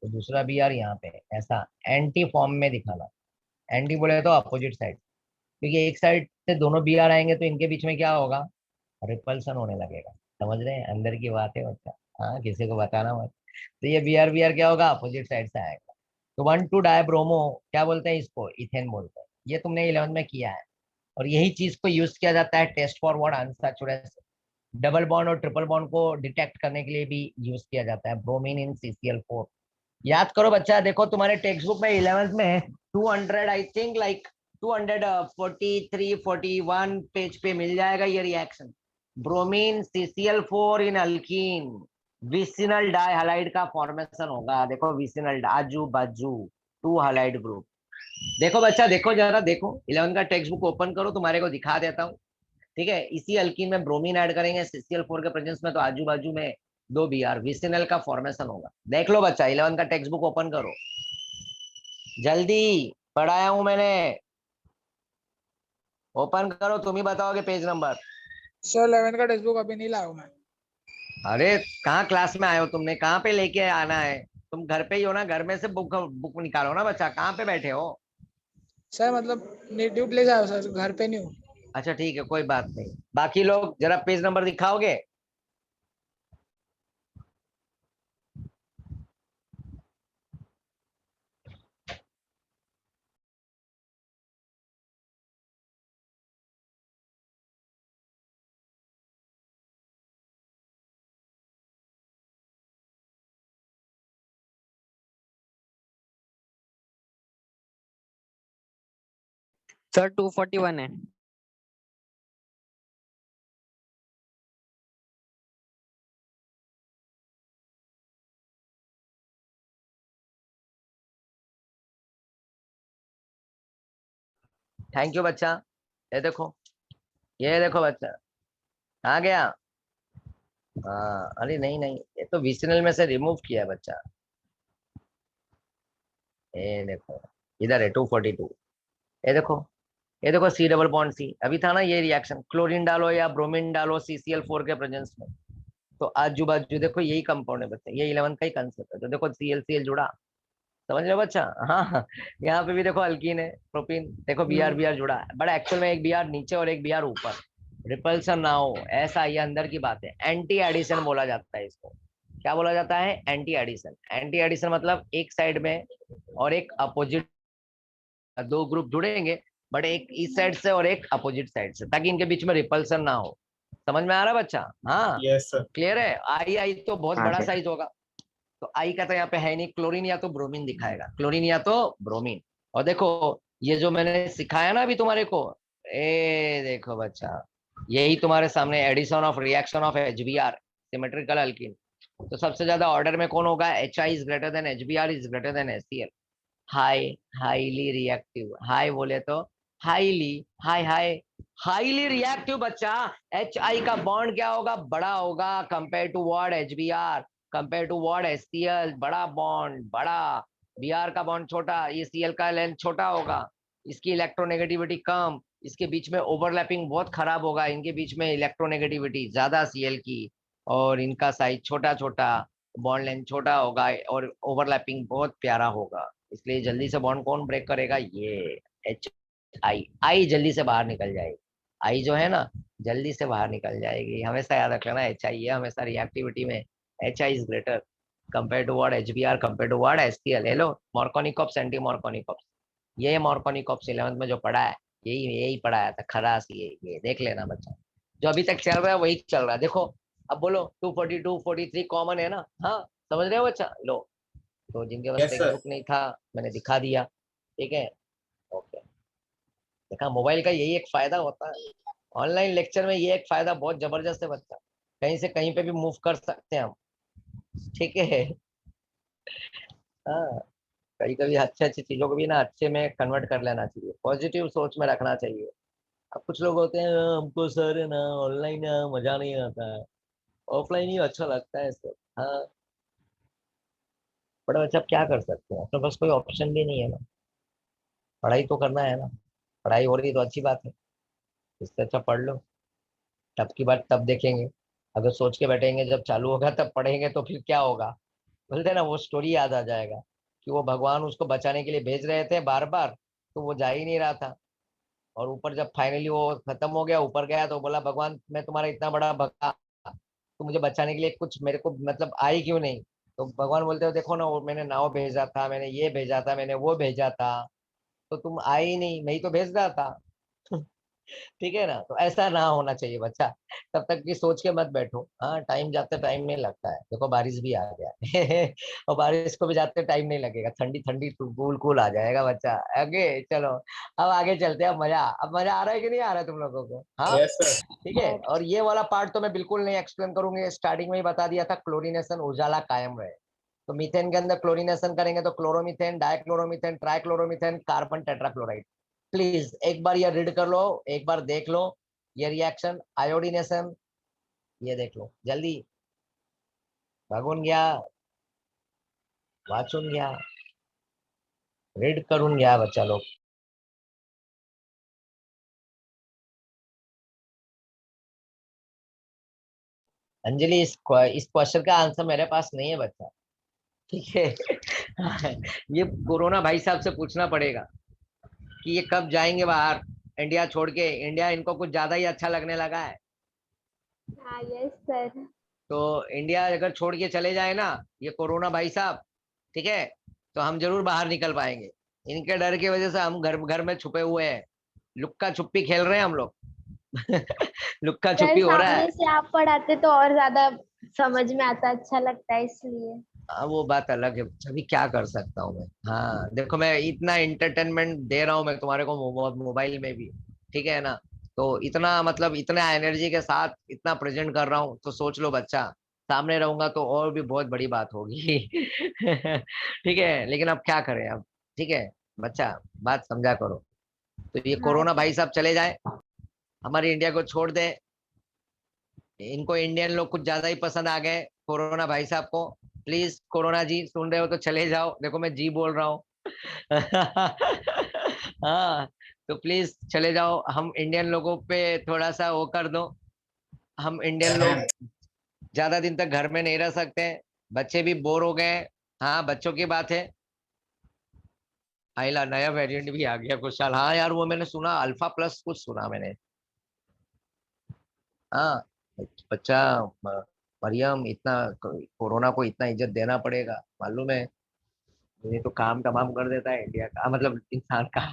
तो दूसरा Br यहाँ पे, ऐसा एंटी फॉर्म में दिखाना। एंटी बोले तो अपोजिट साइड, क्योंकि एक साइड से दोनों Br आएंगे तो इनके बीच में क्या होगा, रिपल्सन होने लगेगा। समझ रहे हैं अंदर की बात है बच्चा? हाँ, किसी को बताना मत। तो ये Br क्या होगा, अपोजिट साइड से आएगा। तो 1,2 डायब्रोमो क्या बोलते हैं इसको, इथेन बोलते हैं। ये तुमने 11th में किया है, और यही चीज को यूज किया जाता है test for what, unsaturation, double bond और ट्रिपल बॉन्ड को डिटेक्ट करने के लिए भी यूज किया जाता है, ब्रोमीन इन CCl4। याद करो बच्चा, देखो तुम्हारे टेक्स्ट बुक में 11th में 200 आई थिंक लाइक 243 41 पेज पे मिल जाएगा ये रिएक्शन। ब्रोमीन CCl4 इन अल्कीन, विसिनल डाई हैलाइड का फॉर्मेशन होगा। देखो विसिनल आजू बाजू 2 हैलाइड ग्रुप। देखो बच्चा, देखो जरा, देखो 11th का टेक्स्ट बुक ओपन करो, तुम्हारे को दिखा देता हूँ, ठीक है। इसी अल्कीन में ब्रोमीन ऐड करेंगे CCl4 के प्रेजेंस में, तो आजू बाजू में 2 Br, विसिनल का फॉर्मेशन होगा। देख लो बच्चा, 11th का टेक्स्ट बुक ओपन करो, जल्दी पढ़ाया हूं मैंने, ओपन करो, तुम ही बताओगे पेज नंबर। सर 11th का टेक्स्ट बुक अभी नहीं लाया हूँ मैं। अरे कहाँ क्लास में आए हो तुमने, कहाँ पे लेके आना है? तुम घर पे ही हो ना, घर में से बुक बुक निकालो ना बच्चा, कहाँ पे बैठे हो? सर मतलब नेटिव प्लेस आया हूँ सर, घर पे नहीं हूँ। अच्छा ठीक है, कोई बात नहीं। बाकी लोग जरा पेज नंबर दिखाओगे? सर 241 है। थैंक यू बच्चा। ये देखो बच्चा, आ गया। हाँ, अरे नहीं नहीं, ये तो विसिनल में से रिमूव किया है बच्चा। ये देखो, इधर है 242। ये देखो C डबल बॉन्ड C, अभी था ना ये रिएक्शन, क्लोरीन डालो या ब्रोमीन डालो CCl4 के प्रेजेंस में, तो आजू बाजू देखो यही कंपाउंड है बच्चा, ये 11th का ही कंसेप्ट है। तो देखो ClCl जुड़ा, समझ रहे हो बच्चा? हाँ हाँ, यहाँ पे भी देखो अल्कीन है, प्रोपीन, देखो Br जुड़ा है, बट एक्चुअल में एक Br नीचे और एक Br ऊपर, रिपल्सन ना हो ऐसा, ये अंदर की बात है। एंटी एडिशन बोला जाता है इसको। क्या बोला जाता है? Anti addition. एंटी एडिशन मतलब एक साइड में और एक अपोजिट, दो ग्रुप जुड़ेंगे, बट एक इस साइड से और एक अपोजिट साइड से, ताकि इनके बीच में रिपल्सन ना हो। समझ में आ रहा है बच्चा? हाँ, यस सर। क्लियर है? आई आई तो बहुत हाँ बड़ा सर। साइज होगा, तो आई का तो यहाँ पे है नहीं, क्लोरीन या तो ब्रोमीन दिखाएगा, क्लोरीन या तो ब्रोमीन। और देखो ये जो मैंने सिखाया ना अभी तुम्हारे को, ए देखो बच्चा, यही तुम्हारे सामने addition of reaction of HBr, symmetrical alkene. तो सबसे ज्यादा ऑर्डर में कौन होगा? HI is greater than HBr is greater than HCl। High, highly reactive, high बोले तो highly, high high, highly reactive बच्चा। HI का बॉन्ड क्या होगा? बड़ा होगा compare to what? HBr, compare to what? HCl, बड़ा बॉन्ड बड़ा। Br का बॉन्ड छोटा, ये Cl का लेंथ छोटा होगा, इसकी इलेक्ट्रोनेगेटिविटी कम, इसके बीच में ओवरलैपिंग बहुत खराब होगा, इनके बीच में इलेक्ट्रोनेगेटिविटी ज्यादा Cl की, और इनका साइज छोटा छोटा, बॉन्ड लेंथ छोटा होगा, और ओवरलैपिंग बहुत प्यारा होगा। इसलिए जल्दी से बॉन्ड कौन ब्रेक करेगा? ये HI। आई जल्दी से बाहर निकल जाएगी, आई जो है ना जल्दी से बाहर निकल जाएगी, हमेशा याद रख लेना। HI है हमेशा रिएक्टिविटी में, HI is greater compare to what? HBr, compare to what? HCl। ले लो मॉर्कोनिकॉप्स, एंटी मॉर्कोनिकॉप्स, ये मॉर्कोनिकॉप्स 11th में जो पढ़ा है, यही यही पढ़ाया था खरास। ये देख लेना बच्चा, जो अभी तक चल रहा है वही चल रहा है। देखो अब बोलो 242 43 कॉमन है ना? हाँ, समझ रहे हो बच्चा? लो, तो जिनके पास यस टेक्स्ट सर। बुक नहीं था मैंने दिखा दिया, ठीक है। ओके, देखा मोबाइल का यही एक फायदा होता है, ऑनलाइन लेक्चर में ये एक फायदा बहुत जबरदस्त है बच्चा, कहीं से कहीं पे भी मूव कर सकते हैं हम, ठीक है। हाँ, कभी कभी अच्छी अच्छी चीजों को भी ना अच्छे में कन्वर्ट कर लेना चाहिए, पॉजिटिव सोच में रखना चाहिए। अब कुछ लोग होते हैं, हमको सर है ना ऑनलाइन मजा नहीं आता है, ऑफलाइन ही अच्छा लगता है सब। हाँ, बड़ा अच्छा, अब क्या कर सकते हैं, तो बस कोई ऑप्शन भी नहीं है ना, पढ़ाई तो करना है ना, पढ़ाई हो रही तो अच्छी बात है, इससे अच्छा पढ़ लो, तब की बात तब देखेंगे। अगर सोच के बैठेंगे जब चालू होगा तब पढ़ेंगे तो फिर क्या होगा, बोलते हैं ना, वो स्टोरी याद आ जाएगा कि वो भगवान उसको बचाने के लिए भेज रहे थे बार बार, तो वो जा ही नहीं रहा था, और ऊपर जब फाइनली वो खत्म हो गया, ऊपर गया तो बोला भगवान मैं तुम्हारा इतना बड़ा भक्ता, तो मुझे बचाने के लिए कुछ मेरे को मतलब आई क्यों नहीं। तो भगवान बोलते हो देखो ना, वो मैंने नाव भेजा था, मैंने ये भेजा था, मैंने वो भेजा था, तो तुम आई ही नहीं, मैं ही तो भेज रहा था। ठीक है ना, तो ऐसा ना होना चाहिए बच्चा, तब तक की सोच के मत बैठो। हाँ, टाइम जाते टाइम नहीं लगता है, देखो बारिश भी आ गया है और बारिश को भी जाते टाइम नहीं लगेगा, ठंडी ठंडी कूल कूल आ जाएगा बच्चा। आगे चलो, अब आगे चलते हैं, अब मजा आ रहा है कि नहीं आ रहा है तुम लोगों को? हाँ, यस सर। ठीक है। और ये वाला पार्ट तो मैं बिल्कुल नहीं एक्सप्लेन करूंगी, स्टार्टिंग में ही बता दिया था, क्लोरीनेशन उजाला कायम रहे। तो मीथेन के अंदर क्लोरीनेशन करेंगे तो chloromethane, dichloromethane, trichloromethane, carbon tetrachloride. Please एक बार ये रीड कर लो, एक बार देख लो, ये रिएक्शन आयोडीनेशन, ये देख लो जल्दी, बघून घ्या, वाचून घ्या, रीड करून घ्या बच्चा लोग। अंजलि, इस क्वेश्चन का आंसर मेरे पास नहीं है बच्चा, ठीक है ये कोरोना भाई साहब से पूछना पड़ेगा कि ये कब जाएंगे बाहर, इंडिया छोड़ के। इंडिया इनको कुछ ज्यादा ही अच्छा लगने लगा है, हाँ यस सर। तो इंडिया अगर छोड़ के चले जाए ना ये कोरोना भाई साहब, ठीक है, तो हम जरूर बाहर निकल पाएंगे। इनके डर की वजह से हम घर घर में छुपे हुए हैं, लुक्का छुपी खेल रहे हैं हम लोग लुक्का सर छुपी हो रहा है। सामने से आप पढ़ाते तो और ज्यादा समझ में आता, अच्छा लगता है इसलिए। हाँ, वो बात अलग है, अभी क्या कर सकता हूँ मैं। हाँ देखो, मैं इतना इंटरटेनमेंट दे रहा हूँ मैं तुम्हारे को मोबाइल में भी, ठीक है ना, तो इतना मतलब इतना एनर्जी के साथ इतना प्रेजेंट कर रहा हूँ, तो सोच लो बच्चा, सामने रहूंगा तो और भी बहुत बड़ी बात होगी ठीक है, लेकिन अब क्या करें अब, ठीक है बच्चा, बात समझा करो। तो ये हाँ कोरोना भाई साहब चले जाए, हमारी इंडिया को छोड़ दे, इनको इंडियन लोग कुछ ज्यादा ही पसंद आ गए कोरोना भाई साहब को। प्लीज कोरोना जी सुन रहे हो तो चले जाओ, देखो मैं जी बोल रहा हूँ हाँ, तो प्लीज चले जाओ, हम इंडियन लोगों पे थोड़ा सा वो कर दो, हम इंडियन लोग ज्यादा दिन तक घर में नहीं रह सकते, बच्चे भी बोर हो गए। हाँ, बच्चों की बात है, आइला नया वेरिएंट भी आ गया खुशहाल। हाँ यार, वो मैंने सुना अल्फा प्लस कुछ सुना मैंने। हाँ, बच्चा, मरियम, इतना कोरोना को इतना इज्जत देना पड़ेगा, मालूम है, ये तो काम तमाम कर देता है इंडिया का, मतलब इंसान का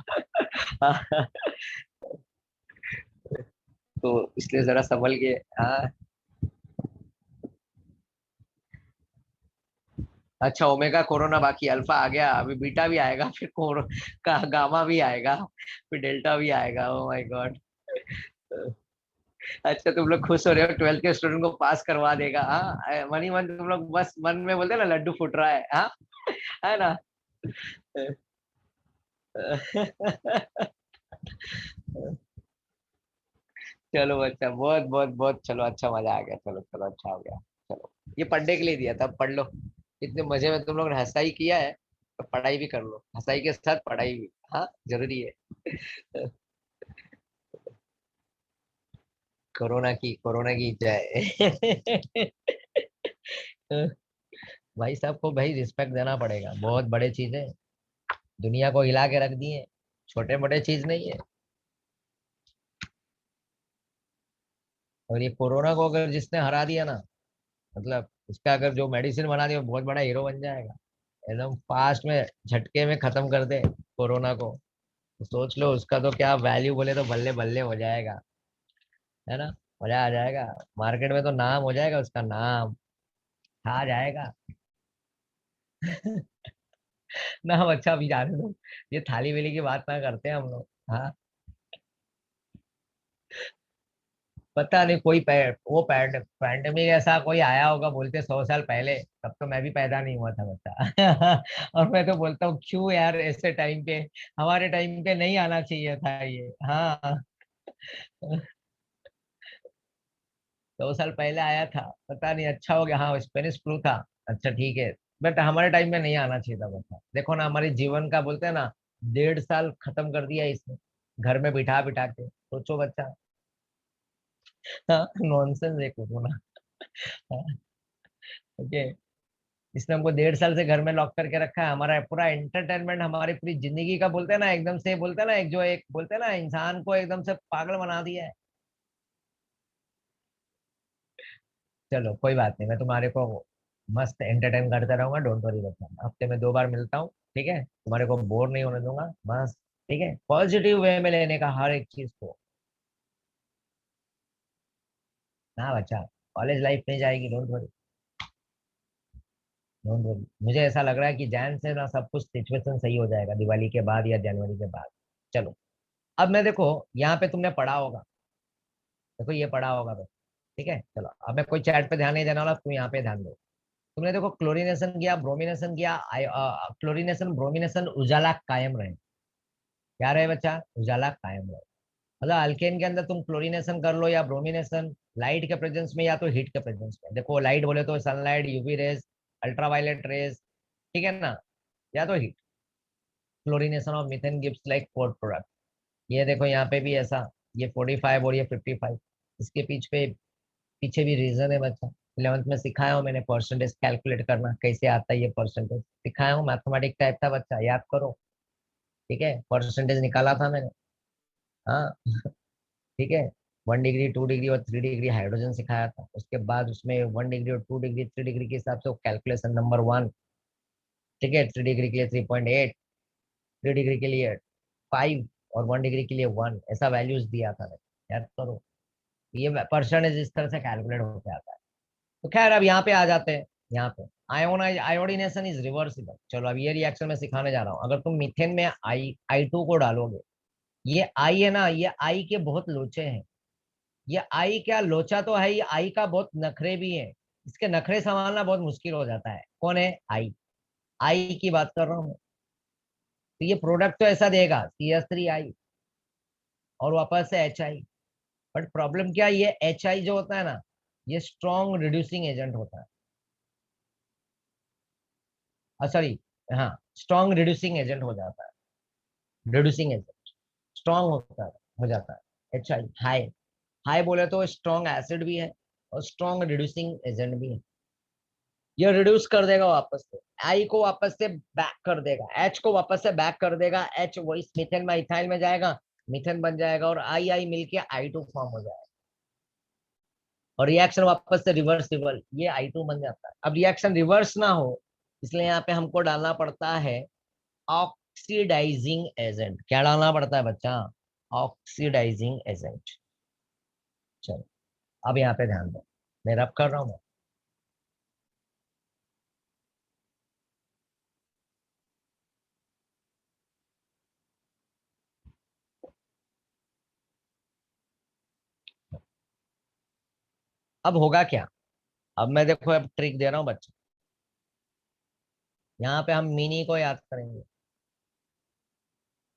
तो इसलिए जरा संभल के। हाँ, अच्छा, ओमेगा कोरोना बाकी, अल्फा आ गया, अभी बीटा भी आएगा, फिर गामा भी आएगा, फिर डेल्टा भी आएगा। ओ माय गॉड अच्छा, तुम लोग खुश हो रहे हो, 12th के स्टूडेंट को पास करवा देगा। हाँ, मन ही मन तुम लोग बस मन में बोलते हैं ना, लड्डू फूट रहा है। हाँ, है ना चलो बच्चा, बहुत बहुत बहुत, चलो अच्छा, मजा आ गया, चलो चलो अच्छा हो गया। चलो, ये पढ़ने के लिए दिया था, पढ़ लो, इतने मजे में तुम लोग ने हंसाई किया है, तो पढ़ाई भी कर लो, हंसाई के साथ पढ़ाई भी, हाँ जरूरी है कोरोना की जय भाई साहब को भाई रिस्पेक्ट देना पड़ेगा, बहुत बड़े चीज है, दुनिया को हिला के रख दिए, छोटे मोटे चीज नहीं है। और ये कोरोना को अगर जिसने हरा दिया ना, मतलब उसका अगर जो मेडिसिन बना दिया, वो बहुत बड़ा हीरो बन जाएगा, एकदम फास्ट में झटके में खत्म कर दे कोरोना को, तो सोच लो उसका तो क्या वैल्यू बोले तो बल्ले बल्ले हो जाएगा, है ना, मजा आ जाएगा, मार्केट में तो नाम हो जाएगा उसका, नाम आ जाएगा ना हम, अच्छा अभी जाने दो, ये थाली वेली की बात ना करते हैं हम लोग। हाँ, पता नहीं कोई वो पैंडेमिक ऐसा कोई आया होगा बोलते 100 साल पहले, तब तो मैं भी पैदा नहीं हुआ था बच्चा और मैं तो बोलता हूँ क्यों यार, ऐसे टाइम पे, हमारे टाइम पे नहीं आना चाहिए था ये। हाँ 2 साल पहले आया था, पता नहीं, अच्छा हो गया। हाँ स्पेनिश फ्लू था, अच्छा ठीक है। बट हमारे टाइम में नहीं आना चाहिए था बच्चा। देखो ना हमारे जीवन का बोलते हैं ना, 1.5 साल खत्म कर दिया इसने, घर में बिठा बिठा के, सोचो बच्चा। हाँ नॉनसेंस एक ना। ओके, इसने हमको 1.5 साल से घर में लॉक करके रखा है। हमारा पूरा एंटरटेनमेंट, हमारी पूरी जिंदगी का बोलते हैं ना, एकदम से बोलते हैं ना, एक जो एक बोलते हैं ना, इंसान को एकदम से पागल बना दिया है। चलो कोई बात नहीं, मैं तुम्हारे को मस्त एंटरटेन करता रहूंगा, डोंट वरी बच्चा। हफ्ते में 2 बार मिलता हूँ, ठीक है, तुम्हारे को बोर नहीं होने दूंगा, मस्त। ठीक है, पॉजिटिव वे में लेने का हर एक चीज को। ना बच्चा, कॉलेज लाइफ नहीं जाएगी, डोंट वरी, डोंट वरी। मुझे ऐसा लग रहा है कि जैन से ना सब कुछ सिचुएशन सही हो जाएगा, दिवाली के बाद या जनवरी के बाद। चलो, अब मैं देखो, यहाँ पे तुमने पढ़ा होगा, देखो ये पढ़ा होगा बस। ठीक है, चलो अब मैं कोई चैट पे ध्यान नहीं देने वाला, तुम यहाँ पे ध्यान दो। तुमने देखो क्लोरीनेशन किया, ब्रोमिनेशन किया, क्लोरीनेशन ब्रोमिनेशन, उजाला कायम रहे। क्या रहे बच्चा? उजाला कायम रहे। मतलब अल्केन के अंदर तुम क्लोरीनेशन कर लो या ब्रोमिनेशन, लाइट के प्रेजेंस में या तो हीट के प्रेजेंस में। देखो लाइट बोले तो sunlight, UV rays, ultraviolet rays, ठीक है ना, या तो heat. Chlorination of methane gives like core product. ये देखो यहाँ पे भी ऐसा, ये 45 और ये 55। इसके पीछे पीछे भी रीजन है बच्चा। 11th में सिखाया हूँ मैंने परसेंटेज कैलकुलेट करना कैसे आता है, ये परसेंटेज सिखाया हूँ, मैथमेटिक्स टाइप था बच्चा, याद करो। ठीक है, परसेंटेज निकाला था मैंने। हाँ ठीक है, 1 डिग्री, 2 डिग्री और 3 डिग्री हाइड्रोजन सिखाया था। उसके बाद उसमें 1 डिग्री और 2 डिग्री, 3 डिग्री के हिसाब से कैलकुलेशन नंबर 1। ठीक है, 3 डिग्री के लिए 3.8, 3 डिग्री के लिए 5 और 1 डिग्री के लिए 1, ऐसा वैल्यूज दिया था मैंने, याद करो। ये परसेंटेज इस तरह से कैलकुलेट होते आता है। तो खैर अब यहाँ पे आ जाते हैं। यहाँ पे आयोनाइज आयोडीनेशन इज रिवर्सिबल। चलो अब ये रिएक्शन मैं सिखाने जा रहा हूँ। अगर तुम मीथेन में आई टू को डालोगे, ये आई है ना, ये आई के बहुत लोचे हैं। ये आई क्या लोचा तो है, ये आई का बहुत नखरे भी है। इसके नखरे संभालना बहुत मुश्किल हो जाता है। कौन है? आई। आई की बात कर रहा हूँ मैं। तो ये प्रोडक्ट तो ऐसा देगा CH3 आई और वापस से HI। बट प्रॉब्लम क्या है, ये HI जो होता है ना, ये स्ट्रॉन्ग रिड्यूसिंग एजेंट होता है। सॉरी, हाँ, स्ट्रॉन्ग रिड्यूसिंग एजेंट हो जाता है। रिड्यूसिंग एजेंट स्ट्रॉन्ग होता है, हो जाता है। HI हाई, हाई बोले तो स्ट्रॉन्ग एसिड भी है और स्ट्रॉन्ग रिड्यूसिंग एजेंट भी है। ये रिड्यूस कर देगा वापस से, आई को वापस से बैक कर देगा, एच को वापस से बैक कर देगा। एच वही मीथेन में इथाइल में जाएगा, मीथेन बन जाएगा और आई आई मिलके I2 फॉर्म हो जाएगा। और रिएक्शन वापस से रिवर्सिबल, ये I2 बन जाता है। अब रिएक्शन रिवर्स ना हो, इसलिए यहाँ पे हमको डालना पड़ता है ऑक्सीडाइजिंग एजेंट। क्या डालना पड़ता है बच्चा? Oxidising agent. चलो अब यहाँ पे ध्यान दो, मैं रब कर रहा हूँ। अब होगा क्या? अब मैं देखो अब ट्रिक दे रहा हूँ बच्चे। यहाँ पे हम मिनी को याद करेंगे।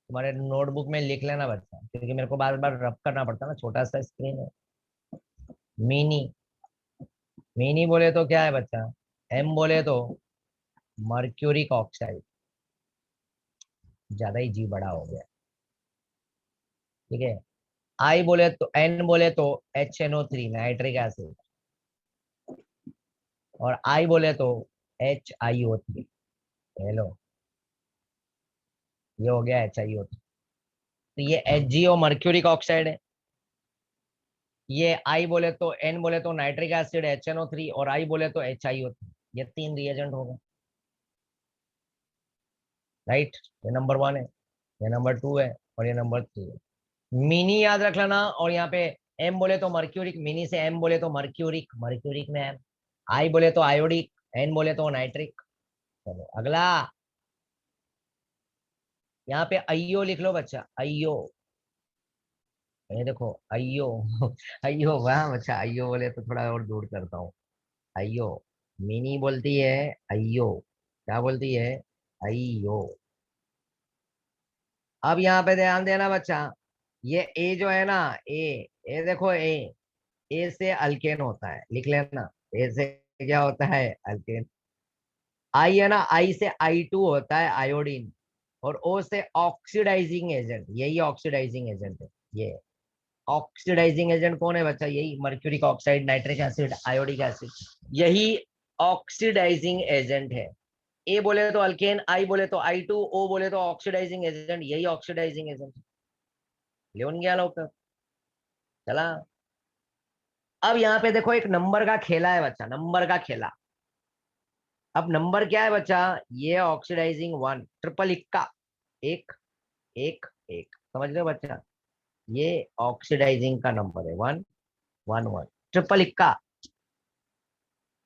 तुम्हारे नोटबुक में लिख लेना बच्चा, क्योंकि मेरे को बार बार रब करना पड़ता है ना, छोटा सा स्क्रीन है। मिनी, मिनी बोले तो क्या है बच्चा? M बोले तो मर्क्यूरिक ऑक्साइड। ज्यादा ही जी बड़ा हो गया, ठीक है। आई बोले तो, N बोले तो HNO3 नाइट्रिक एसिड। और आई बोले तो HIO3। हेलो, ये हो गया HIO3। तो ये HGO मर्क्यूरिक ऑक्साइड है। ये आई बोले तो, N बोले तो नाइट्रिक एसिड HNO3, और आई बोले तो HIO3। ये 3 रिएजेंट हो गए, राइट। ये नंबर 1 है, ये नंबर 2 है और ये नंबर 3 है। मिनी याद रख लेना। और यहाँ पे M बोले तो मर्क्यूरिक, मिनी से M बोले तो मर्क्यूरिक, मर्क्यूरिक में M। आई बोले तो आयोडिक, N बोले तो नाइट्रिक। चलो अगला, यहाँ पे आईओ लिख लो बच्चा, आईओ। ये देखो आईओ। आईओ, वाह बच्चा, आईओ बोले तो थोड़ा और दूर करता हूँ। आईओ, मिनी बोलती है आईओ, क्या बोलती है? आईओ। अब यहाँ पे ध्यान देना बच्चा, ये ए जो है ना, ए देखो, ए से अल्केन होता है, लिख लेना। ए से क्या होता है? अल्केन। आई है ना, आई से I2 होता है, आयोडीन। और ओ से ऑक्सीडाइजिंग एजेंट, यही ऑक्सीडाइजिंग एजेंट है। ये ऑक्सीडाइजिंग एजेंट कौन है बच्चा? यही mercuric oxide, nitric acid, iodic acid, यही ऑक्सीडाइजिंग एजेंट है। ए बोले तो अल्केन, आई बोले तो I2, ओ बोले तो ऑक्सीडाइजिंग एजेंट, यही ऑक्सीडाइजिंग एजेंट है। लिहून घ्या लवकर, चला। अब यहाँ पे देखो, एक नंबर का खेला है बच्चा, नंबर का खेला। अब नंबर क्या है बच्चा? ये ऑक्सीडाइजिंग 1, ट्रिपल इक्का, एक एक एक, समझ रहे हो बच्चा? ये ऑक्सीडाइजिंग का नंबर है 1 1 1, ट्रिपल इक्का।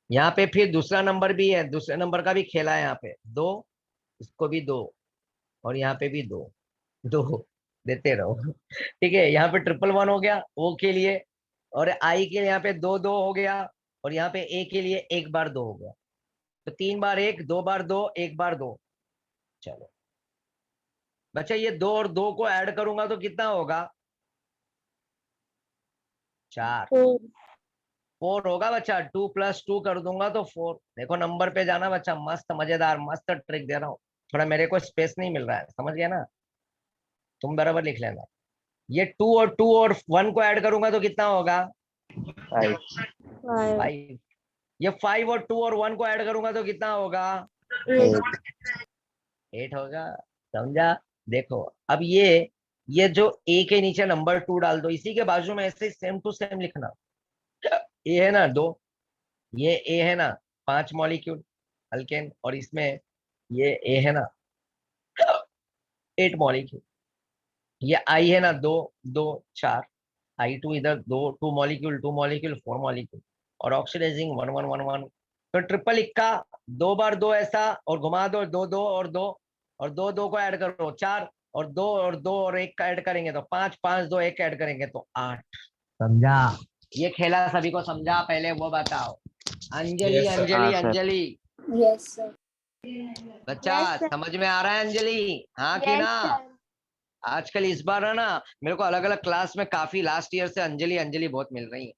यहाँ पे फिर दूसरा नंबर भी है, दूसरे नंबर का भी खेला है यहाँ पे, 2, इसको भी 2, और यहाँ पे भी 2 2 देते रहो। ठीक है, यहाँ पे ट्रिपल 1 हो गया ओ के लिए, और आई के लिए यहाँ पे 2 2 हो गया, और यहाँ पे ए के लिए 1 बार 2 हो गया। तो 3 बार 1, 2 बार 2, 1 बार 2। चलो बच्चा, ये 2 और 2 को ऐड करूंगा तो कितना होगा? 4 4। 4 होगा बच्चा। 2 + 2 कर दूंगा तो 4। देखो नंबर पे जाना बच्चा, मस्त मजेदार, मस्त ट्रिक दे रहा हूँ। थोड़ा मेरे को स्पेस नहीं मिल रहा है, समझ गया ना? तुम बराबर लिख लेना। ये 2 और 1 को ऐड करूंगा तो कितना होगा? 5 5। ये 5 और 2 और 1 को ऐड करूंगा तो कितना होगा? 8 8 होगा। समझा? देखो अब ये जो ए के नीचे नंबर 2 डाल दो, इसी के बाजू में ऐसे सेम टू सेम लिखना। ए है ना 2, ये ए है ना 5 मॉलिक्यूल अल्केन, और इसमें ये ए है ना 8 मॉलिक्यूल। ये आई है ना 2 2 4, I2 इधर 2 मॉलिक्यूल 2 मॉलिक्यूल 4 मॉलिक्यूल, और ऑक्सीडाइजिंग 1 1 1 1। तो ट्रिपल इक्का, 2 बार 2 ऐसा, और घुमा दो, 2 2 और 2, और 2 2 को ऐड करो 4, और 2 और 2 और 1 का ऐड करेंगे तो 5 5 2 1 ऐड करेंगे तो 8। समझा? ये खेला सभी को समझा? पहले वो बताओ। Anjali Yes, sir. अंजलि हाँ, सर। Anjali, yes sir. बच्चा Yes, sir. समझ में आ रहा है अंजलि? हाँ कि यस ना? सर। आजकल इस बार है ना, मेरे को अलग अलग क्लास में काफी लास्ट ईयर से अंजलि अंजलि बहुत मिल रही है।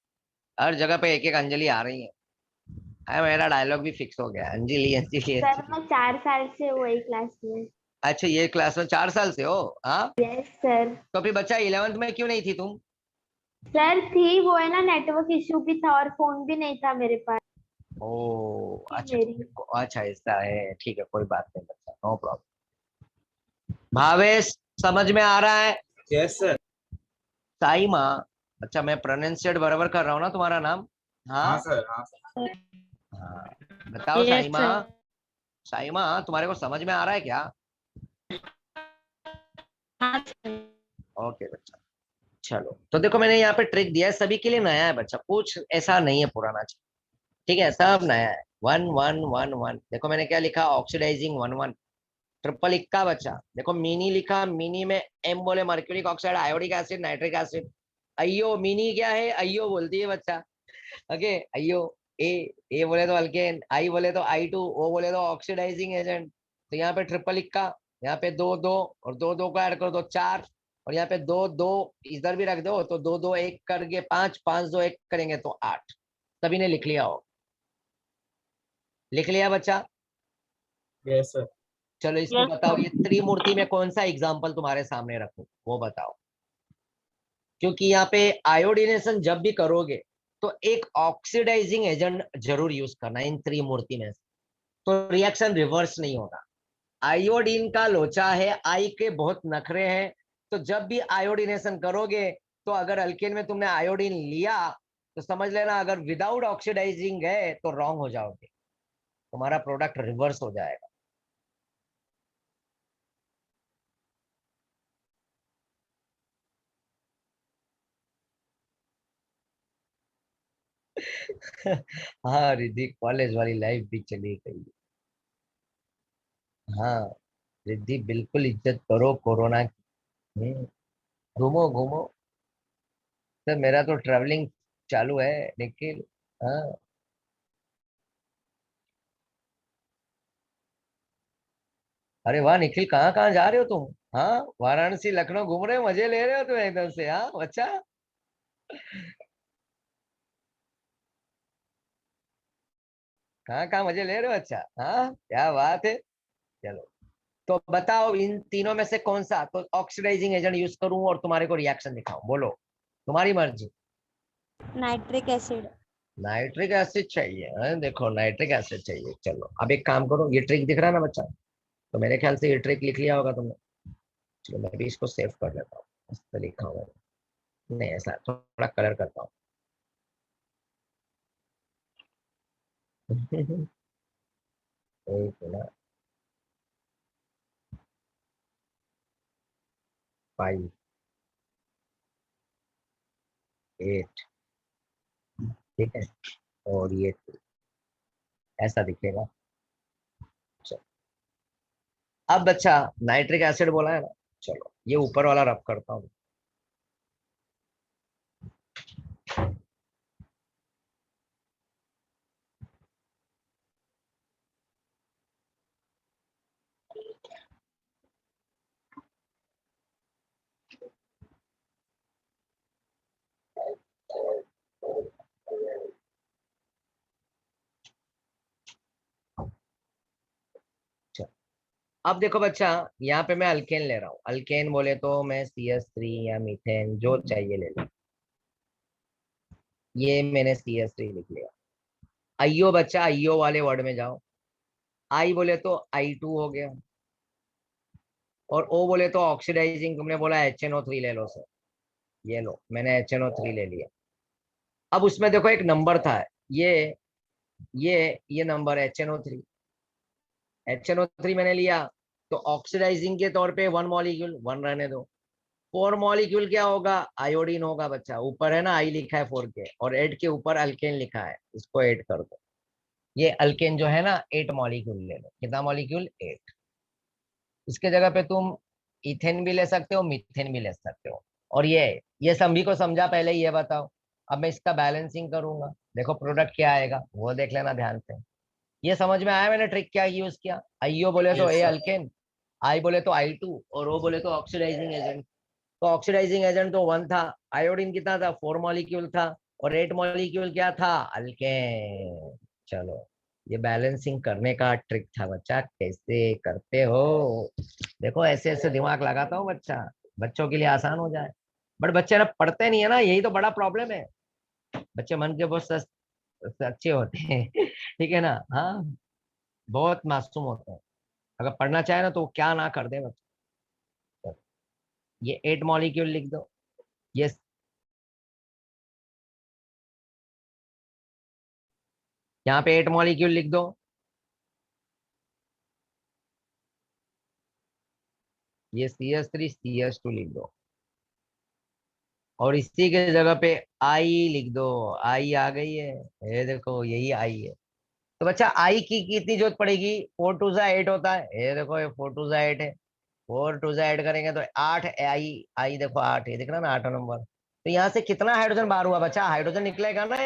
हर जगह पे एक एक अंजलि आ रही है। मेरा डायलॉग भी फिक्स हो गया, अंजलि अंजलि सर अंजलि। मैं 4 साल से वही क्लास में। अच्छा, ये क्लास में 4 साल से हो? हाँ। Yes sir. तो फिर बच्चा 11th में क्यों नहीं थी तुम? सर थी, वो है ना नेटवर्क इशू भी था और फोन भी नहीं था मेरे पास। ओ थी अच्छा, मेरी। ठीक है, अच्छा ऐसा है, ठीक है, कोई बात नहीं बच्चा, नो प्रॉब्लम। भावेश, समझ में आ रहा है? Yes, sir. साई माँ। अच्छा, मैं प्रोनाउंसिएट बराबर कर रहा हूँ ना तुम्हारा नाम? हाँ हाँ सर, हाँ सर। हाँ। बताओ यस साई सर। माँ, साई माँ तुम्हारे को समझ में आ रहा है क्या? हाँ सर। ओके बच्चा। चलो, तो देखो मैंने यहाँ पे ट्रिक दिया है, सभी के लिए नया है बच्चा, कुछ ऐसा नहीं है पुराना। ठीक है, सब नया है। 1 1 1 1, देखो मैंने क्या लिखा? ऑक्सीडाइजिंग 1 1। ट्रिपल इक्का बच्चा, देखो मिनी लिखा, मिनी में एम बोले mercuric oxide, iodic acid, nitric acid. अयो मिनी क्या है? अयो बोलती है बच्चा। ओके, अयो। ए ए बोले तो अल्केन, आई बोले तो I2, ओ बोले तो ऑक्सीडाइजिंग एजेंट। तो यहाँ पे ट्रिपल इक्का, यहाँ पे 2 2, और 2 2 को ऐड कर दो 4, और यहाँ पे 2 2 इधर भी रख दो तो 2 2 1 करके 5 5 2 1 करेंगे तो 8। सभी ने लिख लिया हो? लिख लिया बच्चा? Yes, sir. चलो इसमें बताओ, ये त्रिमूर्ति में कौन सा एग्जाम्पल तुम्हारे सामने रखूं, वो बताओ। क्योंकि यहाँ पे आयोडिनेशन जब भी करोगे तो एक ऑक्सीडाइजिंग एजेंट जरूर यूज करना इन त्रिमूर्ति में से, तो रिएक्शन रिवर्स नहीं होगा। आयोडीन का लोचा है, आई के बहुत नखरे हैं, तो जब भी आयोडिनेशन करोगे, तो अगर अल्केन में तुमने आयोडीन लिया तो समझ लेना, अगर विदाउट ऑक्सीडाइजिंग है तो रॉन्ग हो जाओगे, तुम्हारा प्रोडक्ट रिवर्स हो जाएगा। हाँ रिद्धि, कॉलेज वाली लाइफ भी चली गई। हाँ रिद्धि, बिल्कुल इज्जत करो कोरोना की। घूमो घूमो। तो मेरा तो ट्रैवलिंग चालू है निखिल। हाँ। अरे वाह निखिल, कहाँ कहाँ जा रहे हो तुम? हाँ, वाराणसी लखनऊ घूम रहे हो, मजे ले रहे हो तुम एकदम से। हाँ बच्चा, कहाँ कहाँ मजे ले रहे हो। अच्छा, हाँ क्या बात है। चलो, तो बताओ इन तीनों में से कौन सा तो ऑक्सीडाइजिंग एजेंट यूज करूं और तुम्हारे को रिएक्शन दिखाऊं, बोलो, तुम्हारी मर्जी। Nitric acid. नाइट्रिक एसिड चाहिए है? देखो नाइट्रिक एसिड चाहिए। चलो अब एक काम करो, ये ट्रिक दिख रहा है ना बच्चा, तो मेरे ख्याल से ये ट्रिक लिख लिया होगा तुमने। चलो मैं भी इसको सेव कर लेता हूँ, इस पे लिखा हुआ है। नहीं ऐसा थोड़ा कलर करता हूँ। एक मिनट, 5, 8, ठीक है, और ये 2, ऐसा दिखेगा। चलो अब बच्चा, नाइट्रिक एसिड बोला है ना, चलो ये ऊपर वाला रब करता हूँ। चलो अब देखो बच्चा, यहाँ पे मैं अल्केन ले रहा हूँ। अल्केन बोले तो मैं CS3 या मीथेन जो चाहिए ले लो। ये मैंने CS3 लिख लिया। आईओ बच्चा, आईओ वाले वर्ड में जाओ। आई बोले तो I2 हो गया, और ओ बोले तो ऑक्सीडाइजिंग, तुमने बोला HNO3 ले लो सर। ये लो, मैंने HNO3 ले लिया। अब उसमें देखो एक नंबर था, ये ये नंबर HNO3। HNO3 मैंने लिया, तो ऑक्सीडाइजिंग के तौर पे 1 मॉलिक्यूल, 1 रहने दो। 4 मॉलिक्यूल क्या होगा, आयोडीन होगा बच्चा। ऊपर है ना आई लिखा है 4 के, और 8 के ऊपर अल्केन लिखा है, इसको 8 कर दो। ये अल्केन जो है ना 8 मॉलिक्यूल ले लो। कितना मॉलिक्यूल, 8। इसके जगह पे तुम इथेन भी ले सकते हो, मीथेन भी ले सकते हो। और ये सभी को समझा पहले, ये बताओ। अब मैं इसका बैलेंसिंग करूंगा, देखो प्रोडक्ट क्या आएगा वो देख लेना ध्यान से। ये समझ में आया मैंने ट्रिक क्या यूज किया। आईओ बोले तो यस ए सर। अल्केन, आई बोले तो I2, और ओ बोले तो ऑक्सीडाइजिंग एजेंट। तो ऑक्सीडाइजिंग एजेंट तो 1 था, आयोडीन कितना था, 4 मॉलिक्यूल था, और 8 मॉलिक्यूल क्या था, अल्केन। चलो, ये बैलेंसिंग करने का ट्रिक था बच्चा, कैसे करते हो। देखो ऐसे ऐसे दिमाग लगाता हूँ बच्चा, बच्चों के लिए आसान हो जाए। बट बच्चे ना पढ़ते नहीं है ना, यही तो बड़ा प्रॉब्लम है। बच्चे मन के बहुत सच्चे होते हैं। ठीक है ना, हाँ, बहुत मासूम होते हैं। अगर पढ़ना चाहे ना तो वो क्या ना कर दे बच्चे। ये 8 मॉलिक्यूल लिख दो। ये यहाँ पे 8 मॉलिक्यूल लिख दो। ये CS3 CS2 लिख दो, और इसी के जगह पे आई लिख दो। आई आ गई है, ये देखो यही आई है। तो बच्चा आई की कितनी जरूरत पड़ेगी, 4 2 8 होता है, ये देखो ये 4 2 8 है। 4 2 8 करेंगे तो 8 आई, आई देखो 8, ये दिख रहा है ना 8 नंबर। तो यहाँ से कितना हाइड्रोजन बाहर हुआ बच्चा, हाइड्रोजन निकलेगा ना।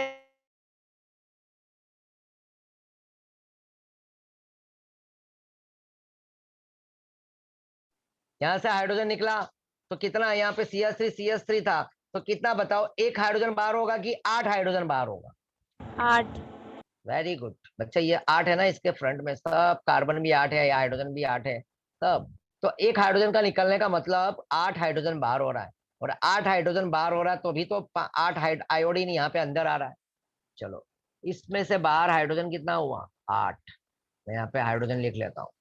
यहाँ से हाइड्रोजन निकला, तो कितना यहाँ पे CS3 था, तो कितना बताओ, एक हाइड्रोजन बाहर होगा कि 8 हाइड्रोजन बाहर होगा। 8। वेरी गुड बच्चा, ये 8 है ना, इसके फ्रंट में सब कार्बन भी 8 है, हाइड्रोजन भी 8 है सब। तो एक हाइड्रोजन का निकलने का मतलब 8 हाइड्रोजन बाहर हो रहा है, और 8 हाइड्रोजन बाहर हो रहा है तो भी तो 8 आयोडीन यहाँ पे अंदर आ रहा है। चलो, इसमें से बाहर हाइड्रोजन कितना हुआ, 8। मैं यहाँ पे हाइड्रोजन लिख लेता हूँ।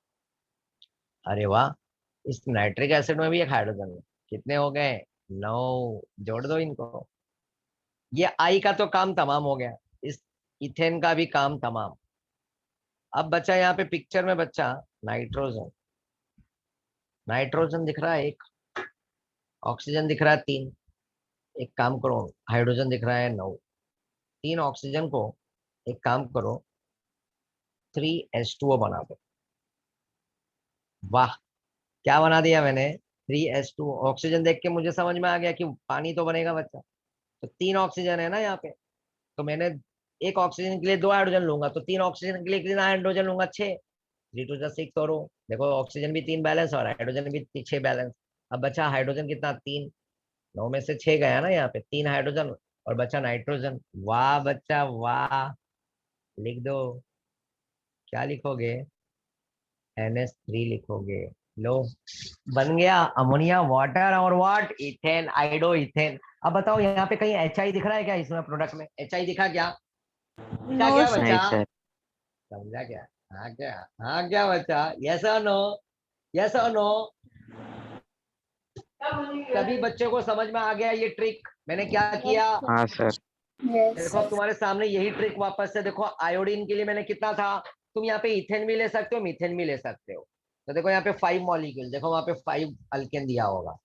अरे वाह, इस नाइट्रिक एसिड में भी एक हाइड्रोजन है। कितने हो गए, 9। जोड़ दो इनको। ये आई का तो काम तमाम हो गया, इस इथेन का भी काम तमाम। अब बचा यहाँ पे पिक्चर में बच्चा नाइट्रोजन। नाइट्रोजन दिख रहा है 1, ऑक्सीजन दिख रहा है 3। एक काम करो, हाइड्रोजन दिख रहा है 9। 3 ऑक्सीजन को एक काम करो, 3H2O बना दो। वाह, क्या बना दिया मैंने, 3H2O। ऑक्सीजन देख के मुझे समझ में आ गया कि पानी तो बनेगा बच्चा। तो 3 ऑक्सीजन है ना यहाँ पे, तो मैंने एक ऑक्सीजन के लिए 2 हाइड्रोजन लूंगा, तो 3 ऑक्सीजन के लिए कितना हाइड्रोजन लूंगा, 6। 3 टू 6 और देखो ऑक्सीजन भी 3 बैलेंस और हाइड्रोजन भी 6 बैलेंस। अब बचा हाइड्रोजन कितना 3, 9 में से 6 गया ना यहाँ पे, 3 हाइड्रोजन और बचा नाइट्रोजन। वाह बच्चा वाह, लिख दो। क्या लिखोगे? NH3 लिखोगे। लो बन गया अमोनिया वाटर और व्हाट इथेन आइडो इथेन। अब बताओ यहाँ पे कहीं HI दिख रहा है क्या इसमें प्रोडक्ट में? HI दिखा क्या? क्या नो क्या सर। नहीं बच्चा? सर। समझा क्या? हाँ क्या? हाँ क्या बच्चा? यस और नो? यस और नो? सभी बच्चों को समझ में आ गया ये ट्रिक मैंने क्या किया? हाँ सर। यस देखो अब तुम्हारे सामने यही ट्रिक वापस से देखो। आयोडीन के लिए मैंने कितना था, तुम यहाँ पे इथेन भी ले सकते हो, मीथेन भी ले सकते हो। तो देखो यहाँ पे 5 मॉलिक्यूल, देखो वहां पे 5 अल्केन दिया होगा,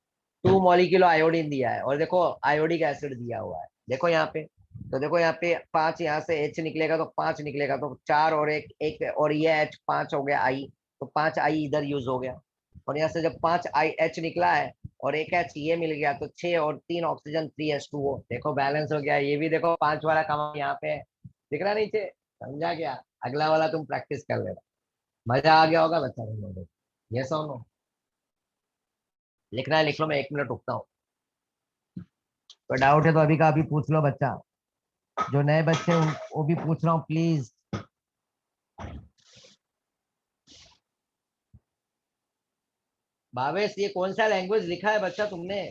2 मॉलिक्यूल आयोडीन दिया है और देखो आयोडिक एसिड दिया हुआ है। देखो यहाँ पे, तो देखो यहाँ पे 5, यहाँ से H निकलेगा तो 5 निकलेगा, तो 4 और एक एक और ये H 5 हो गया I, तो 5 I इधर यूज हो गया। और यहाँ से जब 5 H निकला है और एक H ये मिल गया तो 6 और 3 ऑक्सीजन 3H2O। देखो बैलेंस हो गया। ये भी देखो 5 वाला काम यहाँ पे है। दिख रहा नीचे? समझा क्या? अगला वाला तुम प्रैक्टिस कर लेना। मजा आ गया होगा बच्चा तुम लोगों को। ये सुनो, लिखना है लिख लो, मैं 1 मिनट रुकता हूँ। तो डाउट है तो अभी का अभी पूछ लो बच्चा। जो नए बच्चे वो भी पूछ रहा हूँ प्लीज। भावेश ये कौन सा लैंग्वेज लिखा है बच्चा तुमने?